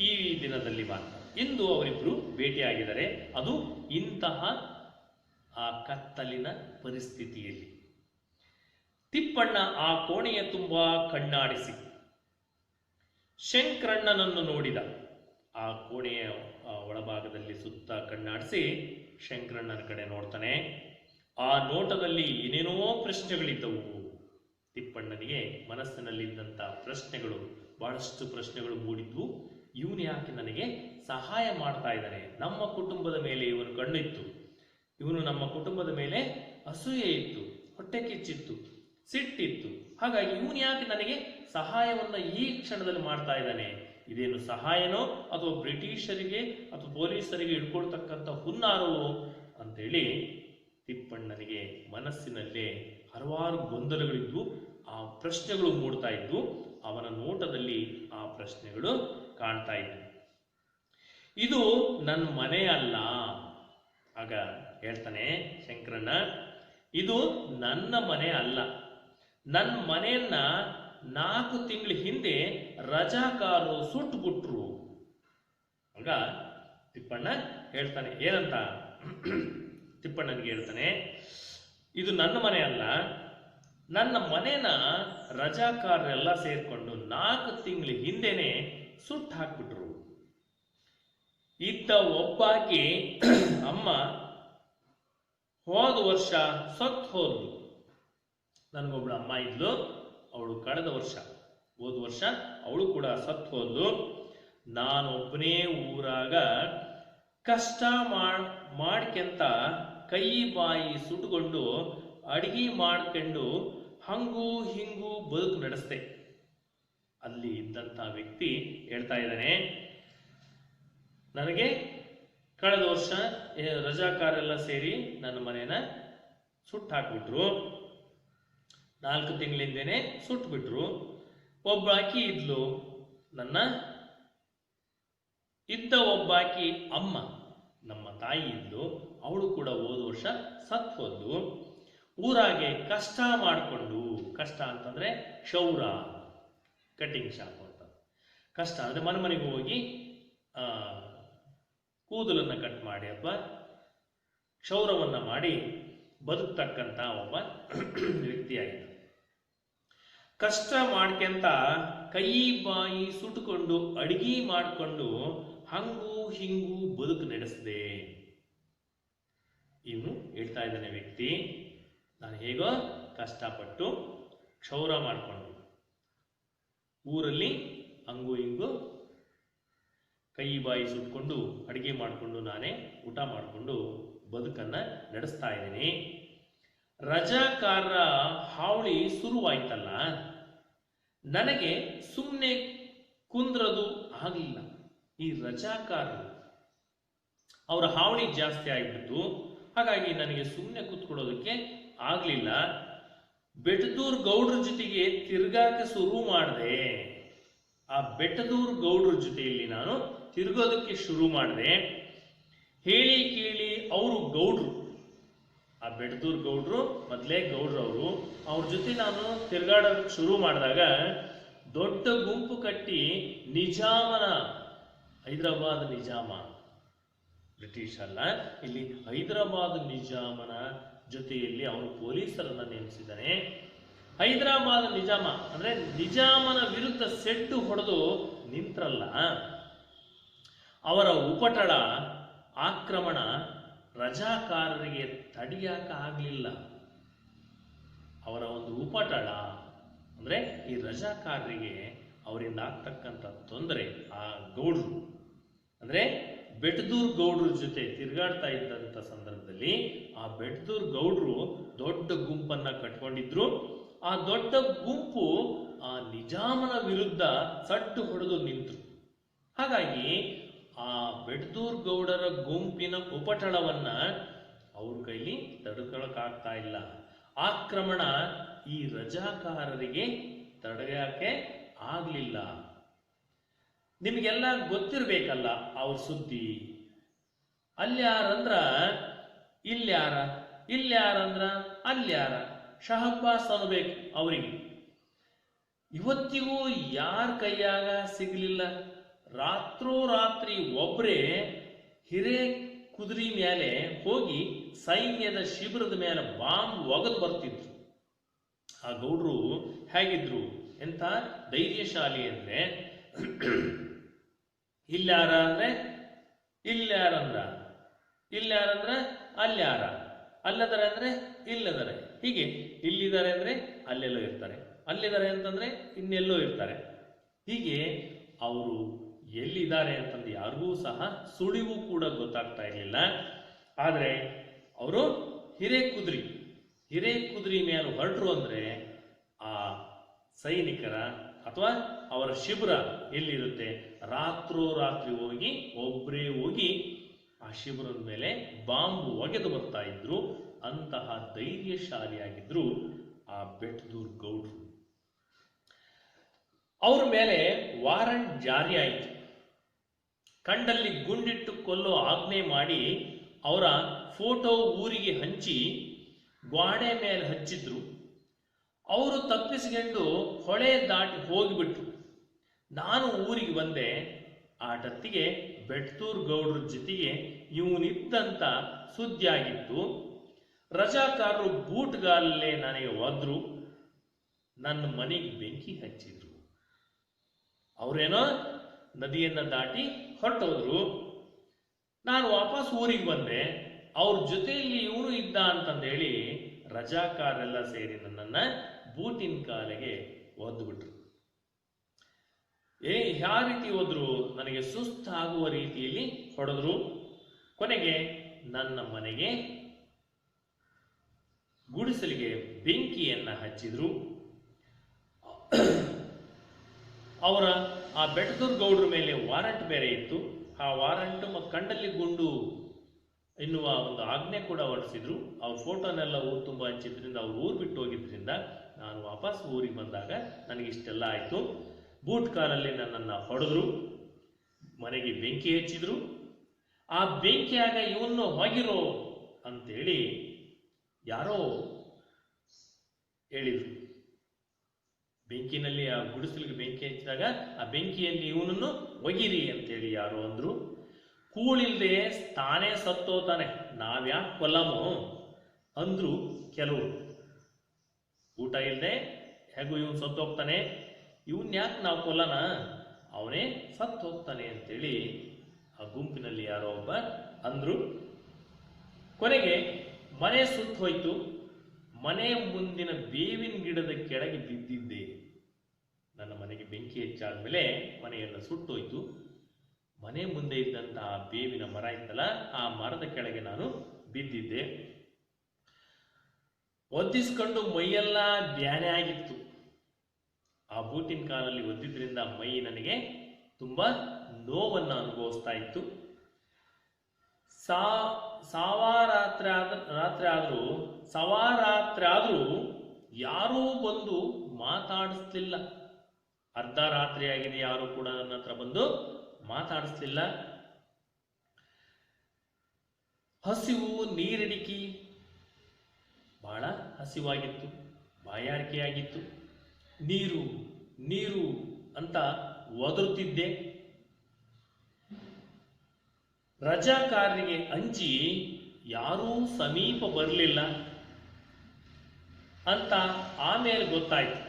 ಈ ದಿನದಲ್ಲಿ ಮಾತ್ರ. ಇಂದು ಅವರಿಬ್ರು ಭೇಟಿಯಾಗಿದ್ದಾರೆ, ಅದು ಇಂತಹ ಆ ಕತ್ತಲಿನ ಪರಿಸ್ಥಿತಿಯಲ್ಲಿ. ತಿಪ್ಪಣ್ಣ ಆ ಕೋಣೆಯ ತುಂಬಾ ಕಣ್ಣಾಡಿಸಿ ಶಂಕರಣ್ಣನನ್ನು ನೋಡಿದ. ಆ ಕೋಣೆಯ ಒಳಭಾಗದಲ್ಲಿ ಸುತ್ತ ಕಣ್ಣಾಡಿಸಿ ಶಂಕರಣ್ಣನ ಕಡೆ ನೋಡ್ತಾನೆ. ಆ ನೋಟದಲ್ಲಿ ಏನೇನೋ ಪ್ರಶ್ನೆಗಳಿದ್ದವು ತಿಪ್ಪಣ್ಣನಿಗೆ ಮನಸ್ಸಿನಲ್ಲಿದ್ದಂಥ ಪ್ರಶ್ನೆಗಳು, ಬಹಳಷ್ಟು ಪ್ರಶ್ನೆಗಳು ಮೂಡಿದ್ವು. ಇವನು ಯಾಕೆ ನನಗೆ ಸಹಾಯ ಮಾಡ್ತಾ ಇದ್ದಾನೆ? ನಮ್ಮ ಕುಟುಂಬದ ಮೇಲೆ ಇವನು ಕಣ್ಣಿತ್ತು, ಇವನು ನಮ್ಮ ಕುಟುಂಬದ ಮೇಲೆ ಅಸೂಯೆ ಇತ್ತು, ಹೊಟ್ಟೆ ಕಿಚ್ಚಿತ್ತು, ಸಿಟ್ಟಿತ್ತು. ಹಾಗಾಗಿ ಇವನು ಯಾಕೆ ನನಗೆ ಸಹಾಯವನ್ನ ಈ ಕ್ಷಣದಲ್ಲಿ ಮಾಡ್ತಾ ಇದ್ದಾನೆ? ಇದೇನು ಸಹಾಯನೋ ಅಥವಾ ಬ್ರಿಟಿಷರಿಗೆ ಅಥವಾ ಪೊಲೀಸರಿಗೆ ಹಿಡ್ಕೊಳ್ತಕ್ಕಂಥ ಹುನ್ನಾರೋ ಅಂತೇಳಿ ತಿಪ್ಪಣ್ಣನಿಗೆ ಮನಸ್ಸಿನಲ್ಲೇ ಹಲವಾರು ಗೊಂದಲಗಳಿದ್ವು. ಆ ಪ್ರಶ್ನೆಗಳು ಮೂಡ್ತಾ ಇದ್ವು. ಅವನ ನೋಟದಲ್ಲಿ ಆ ಪ್ರಶ್ನೆಗಳು ಕಾಣ್ತಾ ಇದ್ವು. ಇದು ನನ್ನ ಮನೆ ಅಲ್ಲ. ಆಗ ಹೇಳ್ತಾನೆ ಶಂಕರಣ್ಣ, ಇದು ನನ್ನ ಮನೆ ಅಲ್ಲ. ನನ್ನ ಮನೆಯನ್ನ 4 ತಿಂಗಳ ಹಿಂದೆ ರಜಾಕಾರರು ಸುಟ್ಟುಬಿಟ್ರು. ಆಗ ತಿಪ್ಪಣ್ಣ ಹೇಳ್ತಾನೆ, ಏನಂತ? ತಿಪ್ಪಣ್ಣನಿಗೆ ಹೇಳ್ತಾನೆ, ಇದು ನನ್ನ ಮನೆ ಅಲ್ಲ, ನನ್ನ ಮನೆನ ರಜಾಕಾರರೆಲ್ಲ ಸೇರ್ಕೊಂಡು 4 ತಿಂಗಳ ಹಿಂದೆನೆ ಸುಟ್ಟು ಹಾಕ್ಬಿಟ್ರು. ಇದ್ದ ಒಬ್ಬಾಕಿ ಅಮ್ಮ ಹೋದ ವರ್ಷ ಸತ್ತು ಹೋದ್ಲು. ನನಗೊಬ್ಳು ಅಮ್ಮ ಇದ್ಲು, ಅವಳು ಕಳೆದ ವರ್ಷ, ಹೋದ ವರ್ಷ ಅವಳು ಕೂಡ ಸತ್ತು ಹೋದ್ಲು. ನಾನೊಬ್ಬನೇ ಊರಾಗ ಕಷ್ಟ ಮಾಡ್ಕೆಂತ ಕೈ ಬಾಯಿ ಸುಟ್ಕೊಂಡು ಅಡಿಗೆ ಮಾಡ್ಕೊಂಡು ಹಂಗೂ ಹಿಂಗೂ ಬದುಕು ನಡೆಸ್ದೆ. ಅಲ್ಲಿ ಇದ್ದಂಥ ವ್ಯಕ್ತಿ ಹೇಳ್ತಾ ಇದ್ದಾನೆ, ನನಗೆ ಕಳೆದ ವರ್ಷ ರಜಾಕಾರೆಲ್ಲ ಸೇರಿ ನನ್ನ ಮನೇನ ಸುಟ್ಟು ಹಾಕ್ಬಿಟ್ರು. 4 ತಿಂಗಳಿಂದೇನೆ ಸುಟ್ಬಿಟ್ರು. ಒಬ್ಬಾಕಿ ಇದ್ಲು, ಇದ್ದ ಒಬ್ಬಾಕಿ ಅಮ್ಮ, ನಮ್ಮ ತಾಯಿ ಇದ್ಲು, ಅವಳು ಕೂಡ ಹೋದ ವರ್ಷ ಸತ್ತು ಹೋದ್ಲು. ಊರಾಗೆ ಕಷ್ಟ ಮಾಡಿಕೊಂಡು, ಕಷ್ಟ ಅಂತಂದ್ರೆ ಕ್ಷೌರ, ಕಟಿಂಗ್ ಶಾಪ್ ಅಂತ. ಕಷ್ಟ ಅಂದ್ರೆ ಮನೆಗೆ ಹೋಗಿ ಕೂದಲನ್ನು ಕಟ್ ಮಾಡಿ ಅಥವಾ ಕ್ಷೌರವನ್ನ ಮಾಡಿ ಬದುಕ್ತಕ್ಕಂಥ ಒಬ್ಬ ವ್ಯಕ್ತಿಯಾಗಿದ್ದ. ಕಷ್ಟ ಮಾಡ್ಕೆಂತ ಕೈ ಬಾಯಿ ಸುಟ್ಟುಕೊಂಡು ಅಡಿಗೆ ಮಾಡಿಕೊಂಡು ಹಂಗೂ ಹಿಂಗೂ ಬದುಕು ನಡೆಸಿದೆ. ಇವನು ಹೇಳ್ತಾ ಇದ್ದಾನೆ ವ್ಯಕ್ತಿ, ನಾನು ಹೇಗೋ ಕಷ್ಟಪಟ್ಟು ಕ್ಷೌರ ಮಾಡಿಕೊಂಡು ಊರಲ್ಲಿ ಹಂಗೂ ಹಿಂಗೂ ಕೈ ಬಾಯಿ ಸುಟ್ಕೊಂಡು ಅಡಿಗೆ ಮಾಡಿಕೊಂಡು ನಾನೇ ಊಟ ಮಾಡಿಕೊಂಡು ಬದುಕನ್ನ ನಡೆಸ್ತಾ ಇದ್ದೀನಿ. ರಜಾಕಾರರ ಹಾವಳಿ ಶುರುವಾಯ್ತಲ್ಲ, ನನಗೆ ಸುಮ್ಮನೆ ಕುಂದ್ರದು ಆಗಲಿಲ್ಲ. ಈ ರಜಾಕಾರರು ಅವರ ಹಾವಳಿ ಜಾಸ್ತಿ ಆಗಿಬಿಟ್ಟು, ಹಾಗಾಗಿ ನನಗೆ ಸುಮ್ಮನೆ ಕೂತ್ಕೊಳ್ಳೋದಕ್ಕೆ ಆಗಲಿಲ್ಲ. ಬೆಟ್ಟದೂರ್ ಗೌಡ್ರ ಜೊತೆಗೆ ತಿರ್ಗಾಕ ಶುರು ಮಾಡಿದೆ. ಆ ಬೆಟ್ಟದೂರ್ ಗೌಡ್ರ ಜೊತೆಯಲ್ಲಿ ನಾನು ತಿರುಗೋದಕ್ಕೆ ಶುರು ಮಾಡಿದೆ. ಹೇಳಿ ಕೇಳಿ ಅವರು ಗೌಡ್ರು, ಆ ಬೆಟ್ಟದೂರ್ ಗೌಡ್ರು ಮೊದಲೇ ಗೌಡ್ರು ಅವರು, ಅವ್ರ ಜೊತೆ ನಾನು ತಿರುಗಾಡೋದಕ್ಕೆ ಶುರು ಮಾಡಿದಾಗ ದೊಡ್ಡ ಗುಂಪು ಕಟ್ಟಿ ನಿಜಾಮನ, ಹೈದರಾಬಾದ್ ನಿಜಾಮ, ಬ್ರಿಟಿಷ್ ಅಲ್ಲ, ಇಲ್ಲಿ ಹೈದರಾಬಾದ್ ನಿಜಾಮನ ಜೊತೆಯಲ್ಲಿ ಅವನು ಪೊಲೀಸರನ್ನ ನೇಮಿಸಿದ್ದಾನೆ. ಹೈದರಾಬಾದ್ ನಿಜಾಮ ಅಂದ್ರೆ ನಿಜಾಮನ ವಿರುದ್ಧ ಸೆಡ್ಡು ಹೊಡೆದು ನಿಂತ್ರಲ್ಲ, ಅವರ ಉಪಟಳ ಆಕ್ರಮಣ ರಜಾಕಾರರಿಗೆ ತಡೆಯಾಕ ಆಗಲಿಲ್ಲ. ಅವರ ಒಂದು ಉಪಟಳ ಅಂದ್ರೆ ಈ ರಜಾಕಾರರಿಗೆ ಅವರಿಂದ ಆಗ್ತಕ್ಕಂಥ ತೊಂದರೆ, ಆ ಗೌಡ್ರು ಅಂದ್ರೆ ಬೆಟ್ಟದೂರ್ ಗೌಡ್ರ ಜೊತೆ ತಿರುಗಾಡ್ತಾ ಇದ್ದಂಥ ಸಂದರ್ಭದಲ್ಲಿ ಆ ಬೆಟ್ಟದೂರ್ ಗೌಡ್ರು ದೊಡ್ಡ ಗುಂಪನ್ನ ಕಟ್ಕೊಂಡಿದ್ರು. ಆ ದೊಡ್ಡ ಗುಂಪು ಆ ನಿಜಾಮನ ವಿರುದ್ಧ ಸಡ್ಡು ಹೊಡೆದು ನಿಂತರು. ಹಾಗಾಗಿ ಆ ಬೆಟ್ಟದೂರ್ ಗೌಡರ ಗುಂಪಿನ ಉಪಟಳವನ್ನ ಅವ್ರ ಕೈಲಿ ತಡ್ಕೊಳಕ್ಕಾಗ್ತಾ ಇಲ್ಲ. ಆಕ್ರಮಣ ಈ ರಜಾಕಾರರಿಗೆ ತಡೆಯಕ್ಕೆ ಆಗ್ಲಿಲ್ಲ. ನಿಮಗೆಲ್ಲ ಗೊತ್ತಿರ್ಬೇಕಲ್ಲ ಅವ್ರ ಸುದ್ದಿ. ಅಲ್ಯಾರಂದ್ರ ಇಲ್ಯಾರ, ಇಲ್ಯಾರಂದ್ರ ಅಲ್ಯಾರ, ಶಹಬ್ಬಾಸ್ ಅನ್ನಬೇಕು ಅವರಿಗೆ. ಇವತ್ತಿಗೂ ಯಾರ ಕೈಯಾಗ ಸಿಗ್ಲಿಲ್ಲ. ರಾತ್ರೋರಾತ್ರಿ ಒಬ್ರೇ ಹಿರೇ ಕುದುರೆ ಮೇಲೆ ಹೋಗಿ ಸೈನ್ಯದ ಶಿಬಿರದ ಮೇಲೆ ಬಾಂಬ್ ಒಗೆದು ಬರ್ತಿದ್ರು. ಆ ಗೌಡ್ರು ಹೇಗಿದ್ರು, ಎಂಥ ಧೈರ್ಯಶಾಲಿ ಅಂದ್ರೆ, ಇಲ್ಯಾರ ಅಂದ್ರೆ ಇಲ್ಯಾರಂದ್ರ, ಇಲ್ಯಾರಂದ್ರ ಅಲ್ಯಾರ, ಅಲ್ಲದರೆ ಅಂದ್ರೆ ಇಲ್ಲದರೆ, ಹೀಗೆ ಇಲ್ಲಿದ್ದಾರೆ ಅಂದ್ರೆ ಅಲ್ಲೆಲ್ಲ ಇರ್ತಾರೆ, ಅಲ್ಲಿದ್ದಾರೆ ಅಂತಂದ್ರೆ ಇನ್ನೆಲ್ಲೋ ಇರ್ತಾರೆ. ಹೀಗೆ ಅವರು ಎಲ್ಲಿದ್ದಾರೆ ಅಂತಂದು ಯಾರಿಗೂ ಸಹ ಸುಳಿವು ಕೂಡ ಗೊತ್ತಾಗ್ತಾ ಇರಲಿಲ್ಲ. ಆದರೆ ಅವರು ಹಿರೇಕುದುರೆ ಮೇಲೆ ಹೊರಟರು ಅಂದ್ರೆ ಆ ಸೈನಿಕರ ಅಥವಾ ಅವರ ಶಿಬಿರ ಎಲ್ಲಿರುತ್ತೆ, ರಾತ್ರೋರಾತ್ರಿ ಒಬ್ಬರೇ ಹೋಗಿ ಆ ಶಿಬಿರದ ಮೇಲೆ ಬಾಂಬು ಒಗೆದು ಬರ್ತಾ ಇದ್ರು. ಅಂತಹ ಧೈರ್ಯಶಾಲಿಯಾಗಿದ್ರು ಆ ಬೆಟ್ದೂರ್ ಗೌಡ್ರು. ಅವ್ರ ಮೇಲೆ ವಾರಂಟ್ ಜಾರಿ ಆಯಿತು. ಕಂಡಲ್ಲಿ ಗುಂಡಿಟ್ಟು ಕೊಲ್ಲೋ ಆಜ್ಞೆ ಮಾಡಿ ಅವರ ಫೋಟೋ ಊರಿಗೆ ಹಂಚಿ ಗ್ವಾಡೆ ಮೇಲೆ ಹಚ್ಚಿದ್ರು. ಅವರು ತಪ್ಪಿಸಿಕೊಂಡು ಹೊಳೆ ದಾಟಿ ಹೋಗಿಬಿಟ್ರು. ನಾನು ಊರಿಗೆ ಬಂದೆ. ಆಟತ್ತಿಗೆ ಬೆಟ್ತೂರ್ ಗೌಡ್ರ ಜೊತೆಗೆ ಇವನಿದ್ದಂತ ಸುದ್ದಿ ಆಗಿತ್ತು. ರಜಾಕಾರರು ಬೂಟ್ಗಾಲಲ್ಲೇ ನನಗೆ ಒದ್ರು, ನನ್ನ ಮನೆಗೆ ಬೆಂಕಿ ಹಚ್ಚಿದ್ರು. ಅವರೇನೋ ನದಿಯನ್ನ ದಾಟಿ ಹೊರಟೋದ್ರು. ನಾನು ವಾಪಸ್ ಊರಿಗೆ ಬಂದೆ. ಅವ್ರ ಜೊತೆಯಲ್ಲಿ ಇವನು ಇದ್ದ ಅಂತಂದೇಳಿ ರಜಾಕಾರೆಲ್ಲ ಸೇರಿ ನನ್ನನ್ನ ಬೂಟಿನ ಕಾಲಿಗೆ ಒದ್ದು ಬಿಟ್ರು. ಯಾವ ರೀತಿ ಹೋದ್ರು, ನನಗೆ ಸುಸ್ತಾಗುವ ರೀತಿಯಲ್ಲಿ ಹೊಡೆದ್ರು. ಕೊನೆಗೆ ನನ್ನ ಮನೆಗೆ ಗುಡಿಸಲಿಗೆ ಬೆಂಕಿಯನ್ನ ಹಚ್ಚಿದ್ರು. ಅವರ ಆ ಬೆಟ್ದೂರ್ ಗೌಡ್ರ ಮೇಲೆ ವಾರಂಟ್ ಬೇರೆ ಇತ್ತು. ಆ ವಾರಂಟ್ ಮತ್ತು ಕಂಡಲ್ಲಿ ಗುಂಡು ಎನ್ನುವ ಒಂದು ಆಜ್ಞೆ ಕೂಡ ಹೊರಡಿಸಿದ್ರು. ಅವ್ರ ಫೋಟೋನೆಲ್ಲ ಊರು ತುಂಬ ಹಚ್ಚಿದ್ರಿಂದ ಅವ್ರು ಊರು ಬಿಟ್ಟು ಹೋಗಿದ್ರಿಂದ ನಾನು ವಾಪಸ್ ಊರಿಗೆ ಬಂದಾಗ ನನಗಿಷ್ಟೆಲ್ಲ ಆಯಿತು. ಬೂಟ್ ಕಾಲಲ್ಲಿ ನನ್ನನ್ನು ಹೊಡೆದ್ರು, ಮನೆಗೆ ಬೆಂಕಿ ಹಚ್ಚಿದ್ರು. ಆ ಬೆಂಕಿಯಾಗ ಇವನ್ನು ಹೋಗಿರೋ ಅಂತೇಳಿ ಯಾರೋ ಹೇಳಿದ್ರು. ಬೆಂಕಿನಲ್ಲಿ ಆ ಗುಡಿಸಲಿಗೆ ಬೆಂಕಿ ಹಚ್ಚಿದಾಗ ಆ ಬೆಂಕಿಯಲ್ಲಿ ಇವನನ್ನು ಒಗಿರಿ ಅಂತೇಳಿ ಯಾರೋ ಅಂದ್ರು. ಕೂಳಿಲ್ದೆ ತಾನೇ ಸತ್ತೋತಾನೆ, ನಾವ್ಯಾಕೆ ಕೊಲ್ಲಮೋ ಅಂದ್ರು ಕೆಲವರು. ಊಟ ಇಲ್ಲದೆ ಹೇಗೂ ಇವನು ಸತ್ತೋಗ್ತಾನೆ, ಇವನ್ ಯಾಕೆ ನಾವು ಕೊಲ್ಲನ, ಅವನೇ ಸತ್ತು ಹೋಗ್ತಾನೆ ಅಂತೇಳಿ ಆ ಗುಂಪಿನಲ್ಲಿ ಯಾರೋ ಒಬ್ಬ ಅಂದ್ರು. ಕೊನೆಗೆ ಮನೆ ಸುಟ್ಟು ಹೋಯ್ತು. ಮನೆ ಮುಂದಿನ ಬೇವಿನ ಗಿಡದ ಕೆಳಗೆ ಬಿದ್ದಿದ್ದೆ. ನನ್ನ ಮನೆಗೆ ಬೆಂಕಿ ಹೆಚ್ಚಾದ್ಮೇಲೆ ಮನೆಯೆಲ್ಲ ಸುಟ್ಟೋಯ್ತು. ಮನೆ ಮುಂದೆ ಇದ್ದಂತಹ ಬೇವಿನ ಮರ ಇತ್ತಲ್ಲ, ಆ ಮರದ ಕೆಳಗೆ ನಾನು ಬಿದ್ದಿದ್ದೆ. ಒದ್ದಿಸ್ಕೊಂಡು ಮೈಯೆಲ್ಲ ಬ್ಯಾನೆ ಆಗಿತ್ತು. ಆ ಬೂಟಿನ ಕಾಲಲ್ಲಿ ಒದ್ದಿದ್ರಿಂದ ಮೈ ನನಗೆ ತುಂಬಾ ನೋವನ್ನು ಅನುಭವಿಸ್ತಾ ಇತ್ತು. ಸವಾರಾತ್ರಿ ಆದ್ರೂ ಯಾರೂ ಬಂದು ಮಾತಾಡಿಸ್ಲಿಲ್ಲ. ಅರ್ಧ ರಾತ್ರಿ ಆಗಿದೆ, ಯಾರು ಕೂಡ ನನ್ನ ಹತ್ರ ಬಂದು ಮಾತಾಡಿಸ್ಲಿಲ್ಲ. ಹಸಿವು, ನೀರಡಿಕೆ, ಬಹಳ ಹಸಿವಾಗಿತ್ತು, ಬಾಯಾರಿಕೆಯಾಗಿತ್ತು. ನೀರು ನೀರು ಅಂತ ಒದರುತ್ತಿದ್ದೆ. ರಜಾಕಾರರಿಗೆ ಅಂಜಿ ಯಾರೂ ಸಮೀಪ ಬರಲಿಲ್ಲ ಅಂತ ಆಮೇಲೆ ಗೊತ್ತಾಯ್ತು.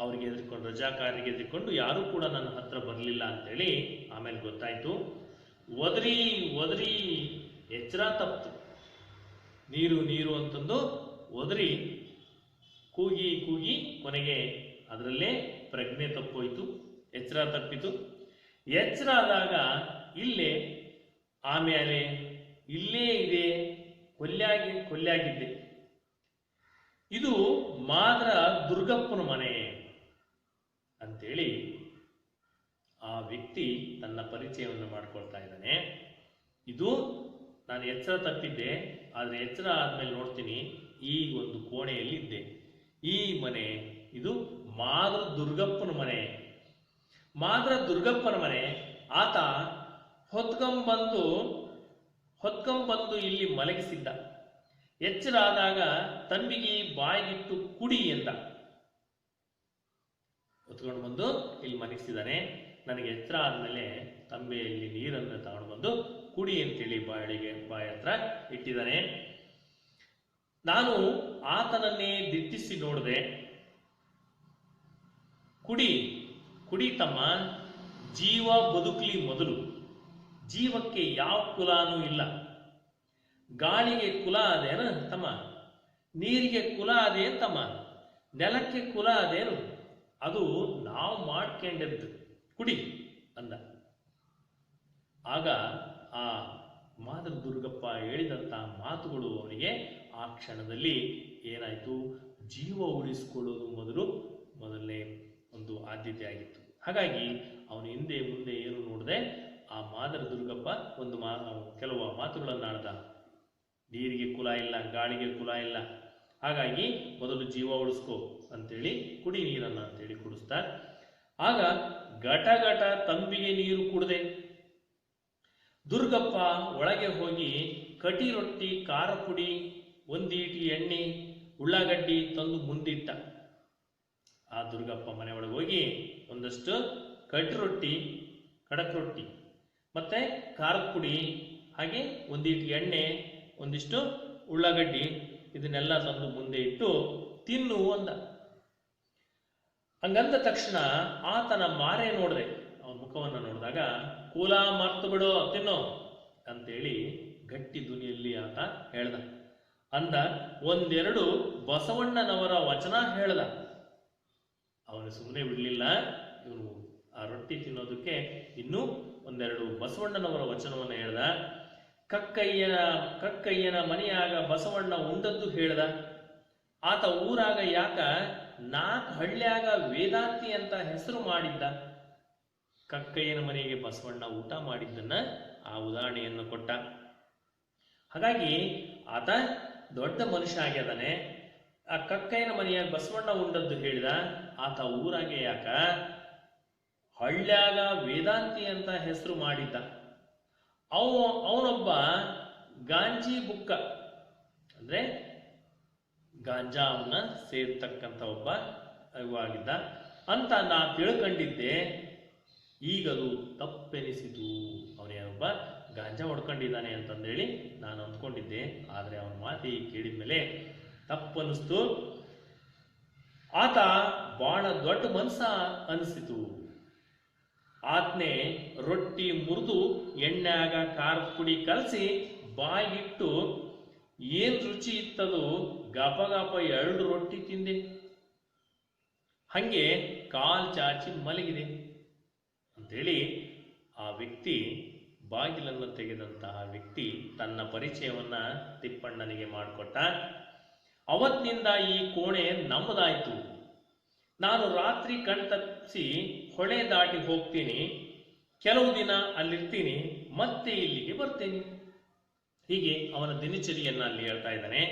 ಅವ್ರಿಗೆ ಎದುರ್ಕೊಂಡು, ರಜಾಕಾರರಿಗೆ ಎದುರ್ಕೊಂಡು ಯಾರೂ ಕೂಡ ನನ್ನ ಹತ್ರ ಬರಲಿಲ್ಲ ಅಂತೇಳಿ ಆಮೇಲೆ ಗೊತ್ತಾಯ್ತು. ಒದರಿ ಎಚ್ಚರ ತಪ್ಪಿತು. ನೀರು ನೀರು ಅಂತಂದು ಒದರಿ ಕೂಗಿ ಕೊನೆಗೆ ಅದರಲ್ಲೇ ಪ್ರಜ್ಞೆ ತಪ್ಪೋಯ್ತು, ಎಚ್ಚರ ತಪ್ಪಿತು. ಎಚ್ಚರ ಆದಾಗ ಆಮೇಲೆ ಇಲ್ಲೇ ಇದೆ, ಕೊಲ್ಯಾಗಿದ್ದೆ. ಇದು ಮಾದ್ರ ದುರ್ಗಪ್ಪನ ಮನೆ ಅಂತೇಳಿ ಆ ವ್ಯಕ್ತಿ ತನ್ನ ಪರಿಚಯವನ್ನು ಮಾಡ್ಕೊಳ್ತಾ ಇದ್ದಾನೆ. ಇದು ನಾನು ಎಚ್ಚರ ತಪ್ಪಿದ್ದೆ, ಆದರೆ ಎಚ್ಚರ ಆದ್ಮೇಲೆ ನೋಡ್ತೀನಿ ಈ ಒಂದು ಕೋಣೆಯಲ್ಲಿ ಇದ್ದೆ. ಈ ಮನೆ ಇದು ಮಾದ್ರ ದುರ್ಗಪ್ಪನ ಮನೆ. ಮಾದ್ರ ದುರ್ಗಪ್ಪನ ಮನೆ. ಆತ ಹೊತ್ಕೊಂಬಂದು ಇಲ್ಲಿ ಮಲಗಿಸಿದ್ದ. ಎಚ್ಚರ ಆದಾಗ ತಂಬಿಗೆ ಬಾಯಿಗಿಟ್ಟು ಕುಡಿ ಅಂತ ಹೊತ್ಕೊಂಡು ಬಂದು ಇಲ್ಲಿ ಮಲಗಿಸಿದ್ದಾನೆ. ನನಗೆ ಎಚ್ಚರ ಆದ್ಮೇಲೆ ತಂಬೆಯಲ್ಲಿ ನೀರನ್ನು ತಗೊಂಡು ಬಂದು ಕುಡಿ ಅಂತೇಳಿ ಬಾಯಿ ಹತ್ರ ಇಟ್ಟಿದ್ದಾನೆ. ನಾನು ಆತನನ್ನೇ ದಿಟ್ಟಿಸಿ ನೋಡಿದೆ. ಕುಡಿ ತಮ್ಮ, ಜೀವ ಬದುಕಲಿ ಮೊದಲು. ಜೀವಕ್ಕೆ ಯಾವ ಕುಲಾನೂ ಇಲ್ಲ. ಗಾಳಿಗೆ ಕುಲ ಅದೇನ ತಮ್ಮ, ನೀರಿಗೆ ಕುಲ ಅದೇ ತಮ್ಮ, ನೆಲಕ್ಕೆ ಕುಲ ಅದೇನು, ಅದು ನಾವು ಮಾಡ್ಕೊಂಡಿದ್ದು, ಕುಡಿ ಅಂದ. ಆಗ ಆ ಮಾದರ ದುರ್ಗಪ್ಪ ಹೇಳಿದಂಥ ಮಾತುಗಳು ಅವನಿಗೆ ಆ ಕ್ಷಣದಲ್ಲಿ ಏನಾಯಿತು, ಜೀವ ಉಳಿಸಿಕೊಳ್ಳೋದು ಮೊದಲನೇ ಒಂದು ಆದ್ಯತೆ ಆಗಿತ್ತು. ಹಾಗಾಗಿ ಅವನು ಹಿಂದೆ ಮುಂದೆ ಏನು ನೋಡದೆ ಆ ಮಾದರ ದುರ್ಗಪ್ಪ ಕೆಲವು ಮಾತುಗಳನ್ನು ಆಡ್ದ. ನೀರಿಗೆ ಕುಲ ಇಲ್ಲ, ಗಾಳಿಗೆ ಕುಲ ಇಲ್ಲ, ಹಾಗಾಗಿ ಮೊದಲು ಜೀವ ಉಳಿಸ್ಕೋ ಅಂತೇಳಿ ಕುಡಿ ನೀರನ್ನ ಅಂತೇಳಿ ಕುಡಿಸ್ತಾ, ಆಗ ಘಟ ಘಟ ತಂಬಿಗೆ ನೀರು ಕುಡ್ದೆ. ದುರ್ಗಪ್ಪ ಒಳಗೆ ಹೋಗಿ ಕಟಿ ರೊಟ್ಟಿ, ಖಾರ ಪುಡಿ, ಒಂದೀಟಿ ಎಣ್ಣೆ, ಉಳ್ಳಾಗಡ್ಡಿ ತಂದು ಮುಂದಿಟ್ಟ. ಆ ದುರ್ಗಪ್ಪ ಮನೆ ಒಳಗೆ ಹೋಗಿ ಒಂದಷ್ಟು ಕಟಿ ರೊಟ್ಟಿ, ಕಡಕ್ ರೊಟ್ಟಿ ಮತ್ತೆ ಖಾರದ ಪುಡಿ, ಹಾಗೆ ಒಂದೀಟಿ ಎಣ್ಣೆ, ಒಂದಿಷ್ಟು ಉಳ್ಳಾಗಡ್ಡಿ, ಇದನ್ನೆಲ್ಲ ತಂದು ಮುಂದೆ ಇಟ್ಟು ತಿನ್ನು ಅಂದ. ಹಂಗಂದ ತಕ್ಷಣ ಆತನ ಮಾರೆ ನೋಡ್ದೆ, ಅವನ ಮುಖವನ್ನು ನೋಡಿದಾಗ ಕೂಲ ಮರ್ತು ಬಿಡು ತಿನ್ನೋ ಅಂತೇಳಿ ಗಟ್ಟಿ ಧ್ವನಿಯಲ್ಲಿ ಆತ ಹೇಳ್ದ. ಅಂದ ಒಂದೆರಡು ಬಸವಣ್ಣನವರ ವಚನ ಹೇಳ್ದ. ಅವನು ಸುಮ್ಮನೆ ಬಿಡ್ಲಿಲ್ಲ, ಇವನು ಆ ರೊಟ್ಟಿ ತಿನ್ನೋದಕ್ಕೆ ಇನ್ನೂ ಒಂದೆರಡು ಬಸವಣ್ಣನವರ ವಚನವನ್ನು ಹೇಳ್ದ. ಕಕ್ಕಯ್ಯನ ಮನೆಯಾಗ ಬಸವಣ್ಣ ಉಂಡದ್ದು ಹೇಳ್ದ. ಆತ ಊರಾಗ ಯಾಕ 4 ಹಳ್ಳ್ಯಾಗ ವೇದಾಂತಿ ಅಂತ ಹೆಸರು ಮಾಡಿದ್ದ. ಕಕ್ಕಯ್ಯನ ಮನೆಗೆ ಬಸವಣ್ಣ ಊಟ ಮಾಡಿದ್ದನ್ನ ಆ ಉದಾಹರಣೆಯನ್ನು ಕೊಟ್ಟ. ಹಾಗಾಗಿ ಆತ ದೊಡ್ಡ ಮನುಷ್ಯ ಆಗ್ಯದಾನೆ. ಆ ಕಕ್ಕಯ್ಯನ ಮನೆಯಾಗ ಬಸವಣ್ಣ ಉಂಡದ್ದು ಹೇಳಿದ. ಆತ ಊರಾಗೆ ಯಾಕ ಹಳ್ಳ್ಯಾಗ ವೇದಾಂತಿ ಅಂತ ಹೆಸರು ಮಾಡಿದ್ದ. ಅವನೊಬ್ಬ ಗಾಂಜಿ ಬುಕ್ಕ, ಅಂದ್ರೆ ಗಾಂಜಾವನ್ನ ಸೇರ್ತಕ್ಕಂಥ ಒಬ್ಬ ಆಗಿದ್ದ ಅಂತ ನಾ ತಿಳ್ಕೊಂಡಿದ್ದೆ. ಈಗದು ತಪ್ಪೆನಿಸಿತು. ಅವನೇನೊಬ್ಬ ಗಾಂಜಾ ಹೊಡ್ಕೊಂಡಿದ್ದಾನೆ ಅಂತಂದೇಳಿ ನಾನು ಅಂದ್ಕೊಂಡಿದ್ದೆ. ಆದರೆ ಅವನ ಮಾತಿ ಕೇಳಿದ್ಮೇಲೆ ತಪ್ಪನಿಸ್ತು. ಆತ ಬಹಳ ದೊಡ್ಡ ಮನ್ಸ ಅನಿಸಿತು. ಆತ್ನೆ ರೊಟ್ಟಿ ಮುರಿದು ಎಣ್ಣೆಯಾಗ ಖಾರದ ಪುಡಿ ಕಲಸಿ ಬಾಯಿಗಿಟ್ಟು ಏನ್ ರುಚಿ ಇತ್ತದು, ಗಪ ಗಪ 2 ರೊಟ್ಟಿ ತಿಂದೆ. ಹಂಗೆ ಕಾಲ್ ಚಾಚಿ ಮಲಗಿದೆ ಅಂತೇಳಿ ಆ ವ್ಯಕ್ತಿ, ಬಾಗಿಲನ್ನು ತೆಗೆದಂತಹ ವ್ಯಕ್ತಿ ತನ್ನ ಪರಿಚಯವನ್ನ ತಿಪ್ಪಣ್ಣನಿಗೆ ಮಾಡಿಕೊಟ್ಟ. ಅವತ್ತಿನಿಂದ ಈ ಕೋಣೆ ನಮ್ಮದಾಯ್ತು. ನಾನು ರಾತ್ರಿ ಕಣ್ತಪ್ಪಿಸಿ ಹೊಳೆ ದಾಟಿ ಹೋಗ್ತೀನಿ, ಕೆಲವು ದಿನ ಅಲ್ಲಿರ್ತೀನಿ, ಮತ್ತೆ ಇಲ್ಲಿಗೆ ಬರ್ತೀನಿ. ಹೀಗೆ ಅವನ ದಿನಚರಿಯನ್ನ ಅಲ್ಲಿ ಹೇಳ್ತಾ ಇದ್ದಾನೆ.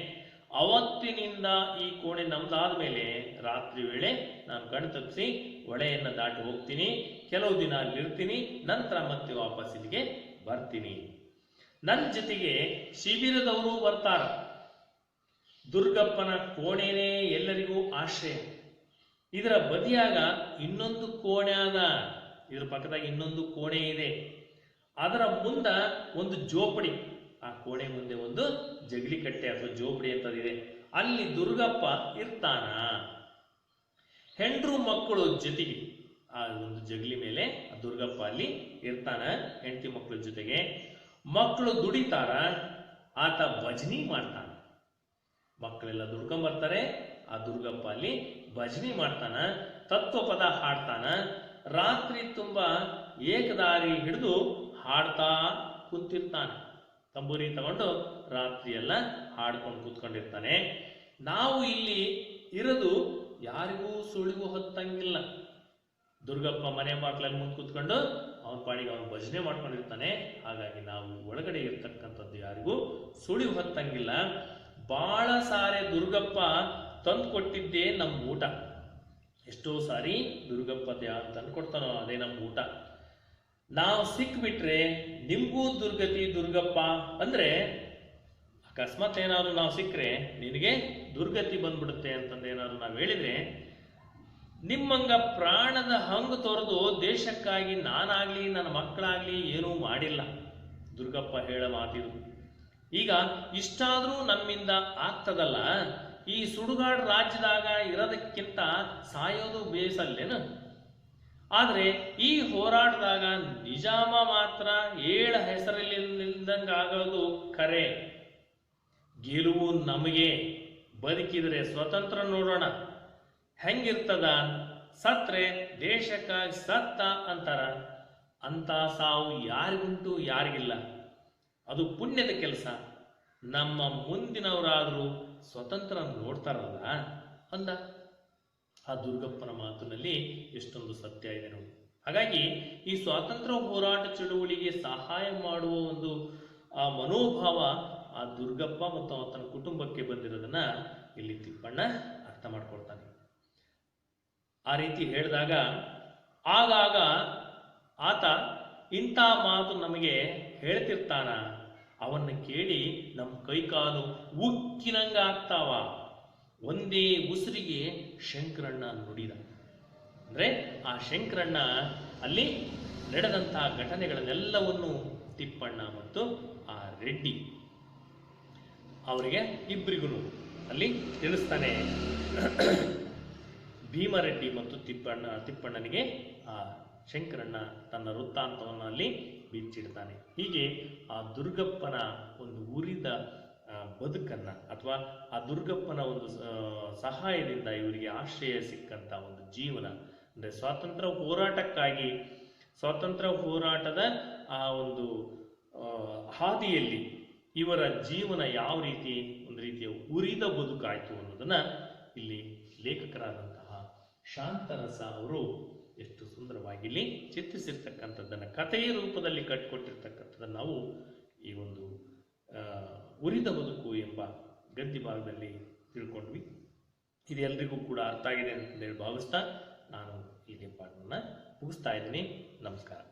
ಅವತ್ತಿನಿಂದ ಈ ಕೋಣೆ ನಮ್ದಾದ ಮೇಲೆ ರಾತ್ರಿ ವೇಳೆ ನಾನು ಕಣ್ತಪ್ಪಿಸಿ ಹೊಳೆಯನ್ನ ದಾಟಿ ಹೋಗ್ತೀನಿ, ಕೆಲವು ದಿನ ಅಲ್ಲಿರ್ತೀನಿ, ನಂತರ ಮತ್ತೆ ವಾಪಸ್ ಇಲ್ಲಿಗೆ ಬರ್ತೀನಿ. ನನ್ನ ಜೊತೆಗೆ ಶಿಬಿರದವರು ಬರ್ತಾರ. ದುರ್ಗಪ್ಪನ ಕೋಣೆನೇ ಎಲ್ಲರಿಗೂ ಆಶ್ರಯ. ಇದರ ಬದಿಯಾಗ ಇನ್ನೊಂದು ಕೋಣೆ ಅದ, ಇದರ ಪಕ್ಕದಾಗ ಇನ್ನೊಂದು ಕೋಣೆ ಇದೆ. ಅದರ ಮುಂದ ಒಂದು ಜೋಪಡಿ, ಆ ಕೋಣೆ ಮುಂದೆ ಒಂದು ಜಗಲಿ ಕಟ್ಟೆ ಅಥವಾ ಜೋಪಡಿ ಅಂತದಿದೆ. ಅಲ್ಲಿ ದುರ್ಗಪ್ಪ ಇರ್ತಾನ. ಹೆಂಡ್ರು ಮಕ್ಕಳು ಜೊತೆಗೆ ಆ ಒಂದು ಜಗಲಿ ಮೇಲೆ ದುರ್ಗಪ್ಪ ಅಲ್ಲಿ ಇರ್ತಾನ, ಹೆಂಡತಿ ಮಕ್ಕಳ ಜೊತೆಗೆ. ಮಕ್ಕಳು ದುಡಿತಾರ, ಆತ ಭಜನಿ ಮಾಡ್ತಾನ. ಮಕ್ಕಳೆಲ್ಲ ದುಡ್ಕೊಂಬರ್ತಾರೆ, ಆ ದುರ್ಗಪ್ಪ ಅಲ್ಲಿ ಭಜನಿ ಮಾಡ್ತಾನ, ತತ್ವಪದ ಹಾಡ್ತಾನ. ರಾತ್ರಿ ತುಂಬಾ ಏಕದಾರಿ ಹಿಡಿದು ಹಾಡ್ತಾ ಕುಂತಿರ್ತಾನೆ. ತಂಬೂರಿ ತಗೊಂಡು ರಾತ್ರಿ ಎಲ್ಲ ಹಾಡ್ಕೊಂಡು ಕೂತ್ಕೊಂಡಿರ್ತಾನೆ. ನಾವು ಇಲ್ಲಿ ಇರೋದು ಯಾರಿಗೂ ಸುಳಿವು ಹೊತ್ತಂಗಿಲ್ಲ. ದುರ್ಗಪ್ಪ ಮನೆ ಬಾಕ್ಲಲ್ಲಿ ಮುಂದೆ ಕೂತ್ಕೊಂಡು ಅವನ ಪಾಡಿಗೆ ಅವನು ಭಜನೆ ಮಾಡ್ಕೊಂಡಿರ್ತಾನೆ. ಹಾಗಾಗಿ ನಾವು ಒಳಗಡೆ ಇರ್ತಕ್ಕಂಥದ್ದು ಯಾರಿಗೂ ಸುಳಿವು ಹೊತ್ತಂಗಿಲ್ಲ. ಬಹಳ ಸಾರಿ ದುರ್ಗಪ್ಪ ತಂದು ಕೊಟ್ಟಿದ್ದೇ ನಮ್ಮ ಊಟ. ಎಷ್ಟೋ ಸಾರಿ ದುರ್ಗಪ್ಪ ತಂದು ಕೊಡ್ತಾನೋ ಅದೇ ನಮ್ಮ ಊಟ. ನಾವು ಸಿಕ್ಬಿಟ್ರೆ ನಿಮ್ಗೂ ದುರ್ಗತಿ ದುರ್ಗಪ್ಪ ಅಂದ್ರೆ, ಅಕಸ್ಮಾತ್ ಏನಾದ್ರು ನಾವು ಸಿಕ್ಕರೆ ನಿನಗೆ ದುರ್ಗತಿ ಬಂದ್ಬಿಡುತ್ತೆ ಅಂತಂದು ಏನಾದ್ರು ನಾವು ಹೇಳಿದ್ರೆ, ನಿಮ್ಮಂಗ ಪ್ರಾಣದ ಹಂಗು ತೊರೆದು ದೇಶಕ್ಕಾಗಿ ನಾನಾಗ್ಲಿ ನನ್ನ ಮಕ್ಕಳಾಗ್ಲಿ ಏನೂ ಮಾಡಿಲ್ಲ. ದುರ್ಗಪ್ಪ ಹೇಳ ಮಾತಿದು. ಈಗ ಇಷ್ಟಾದ್ರೂ ನಮ್ಮಿಂದ ಆಗ್ತದಲ್ಲ, ಈ ಸುಡುಗಾಡು ರಾಜ್ಯದಾಗ ಇರೋದಕ್ಕಿಂತ ಸಾಯೋದು ಬೇಸಲ್ಲೇನು? ಆದ್ರೆ ಈ ಹೋರಾಟದಾಗ ನಿಜಾಮ ಮಾತ್ರ 7 ಹೆಸರಲ್ಲಿಲ್ದಂಗಾಗೋದು ಖರೆ. ಗೆಲುವು ನಮಗೆ. ಬದುಕಿದರೆ ಸ್ವತಂತ್ರ ನೋಡೋಣ, ಹೆಂಗಿರ್ತದ? ಸತ್ರೆ ದೇಶಕ್ಕಾಗಿ ಸತ್ತ ಅಂತಾರ. ಅಂತ ಸಾವು ಯಾರಿಗುಂಟು, ಯಾರಿಗಿಲ್ಲ. ಅದು ಪುಣ್ಯದ ಕೆಲಸ. ನಮ್ಮ ಮುಂದಿನವರಾದರೂ ಸ್ವತಂತ್ರ ನೋಡ್ತಾರಲ್ಲ ಅಂದ. ಆ ದುರ್ಗಪ್ಪನ ಮಾತಿನಲ್ಲಿ ಎಷ್ಟೊಂದು ಸತ್ಯ ಇದೆ ನೋಡಿ. ಹಾಗಾಗಿ ಈ ಸ್ವಾತಂತ್ರ್ಯ ಹೋರಾಟ ಚಳುವಳಿಗೆ ಸಹಾಯ ಮಾಡುವ ಒಂದು ಆ ಮನೋಭಾವ ಆ ದುರ್ಗಪ್ಪ ಮತ್ತು ಆತನ ಕುಟುಂಬಕ್ಕೆ ಬಂದಿರೋದನ್ನ ಇಲ್ಲಿ ತಿಪ್ಪಣ್ಣ ಅರ್ಥ ಮಾಡ್ಕೊಳ್ತಾನೆ. ಆ ರೀತಿ ಹೇಳಿದಾಗ ಆಗಾಗ ಆತ ಇಂಥ ಮಾತು ನಮಗೆ ಹೇಳ್ತಿರ್ತಾನ. ಅವನ್ನ ಕೇಳಿ ನಮ್ಮ ಕೈಕಾಲು ಉಕ್ಕಿನಂಗ ಆಗ್ತಾವ. ಒಂದೇ ಉಸಿರಿಗೆ ಶಂಕರಣ್ಣ ನುಡಿದ. ಅಂದ್ರೆ ಆ ಶಂಕರಣ್ಣ ಅಲ್ಲಿ ನಡೆದಂತಹ ಘಟನೆಗಳನ್ನೆಲ್ಲವನ್ನು ತಿಪ್ಪಣ್ಣ ಮತ್ತು ಆ ರೆಡ್ಡಿ ಅವರಿಗೆ ಇಬ್ಬರಿಗೂ ಅಲ್ಲಿ ತಿಳಿಸ್ತಾನೆ. ಭೀಮರೆಡ್ಡಿ ಮತ್ತು ತಿಪ್ಪಣ್ಣನಿಗೆ ಆ ಶಂಕರಣ್ಣ ತನ್ನ ವೃತ್ತಾಂತವನ್ನು ಅಲ್ಲಿ ಬಿಚ್ಚಿಡ್ತಾನೆ. ಹೀಗೆ ಆ ದುರ್ಗಪ್ಪನ ಒಂದು ಉರಿದ ಬದುಕನ್ನ ಅಥವಾ ಆ ದುರ್ಗಪ್ಪನ ಒಂದು ಸಹಾಯದಿಂದ ಇವರಿಗೆ ಆಶ್ರಯ ಸಿಕ್ಕಂತ ಒಂದು ಜೀವನ, ಅಂದರೆ ಸ್ವಾತಂತ್ರ್ಯ ಹೋರಾಟಕ್ಕಾಗಿ ಸ್ವಾತಂತ್ರ್ಯ ಹೋರಾಟದ ಆ ಒಂದು ಹಾದಿಯಲ್ಲಿ ಇವರ ಜೀವನ ಯಾವ ರೀತಿ ಒಂದು ರೀತಿಯ ಉರಿದ ಬದುಕಾಯಿತು ಅನ್ನೋದನ್ನ ಇಲ್ಲಿ ಲೇಖಕರಾದಂತಹ ಶಾಂತರಸ ಅವರು ಎಷ್ಟು ಸುಂದರವಾಗಿ ಇಲ್ಲಿ ಚಿತ್ರಿಸಿರ್ತಕ್ಕಂಥದ್ದನ್ನು ಕಥೆಯ ರೂಪದಲ್ಲಿ ಕಟ್ಟಿಕೊಟ್ಟಿರ್ತಕ್ಕಂಥದ್ದನ್ನು ನಾವು ಈ ಒಂದು ಉರಿದ ಬದುಕು ಎಂಬ ಗದ್ಯ ಭಾಗದಲ್ಲಿ ತಿಳ್ಕೊಂಡ್ವಿ. ಇದು ಎಲ್ರಿಗೂ ಕೂಡ ಅರ್ಥ ಆಗಿದೆ ಅಂತ ಹೇಳಿ ಭಾವಿಸ್ತಾ ನಾನು ಇಲ್ಲಿಗೆ ಪಾಠವನ್ನು ಮುಗಿಸ್ತಾ ಇದ್ದೀನಿ. ನಮಸ್ಕಾರ.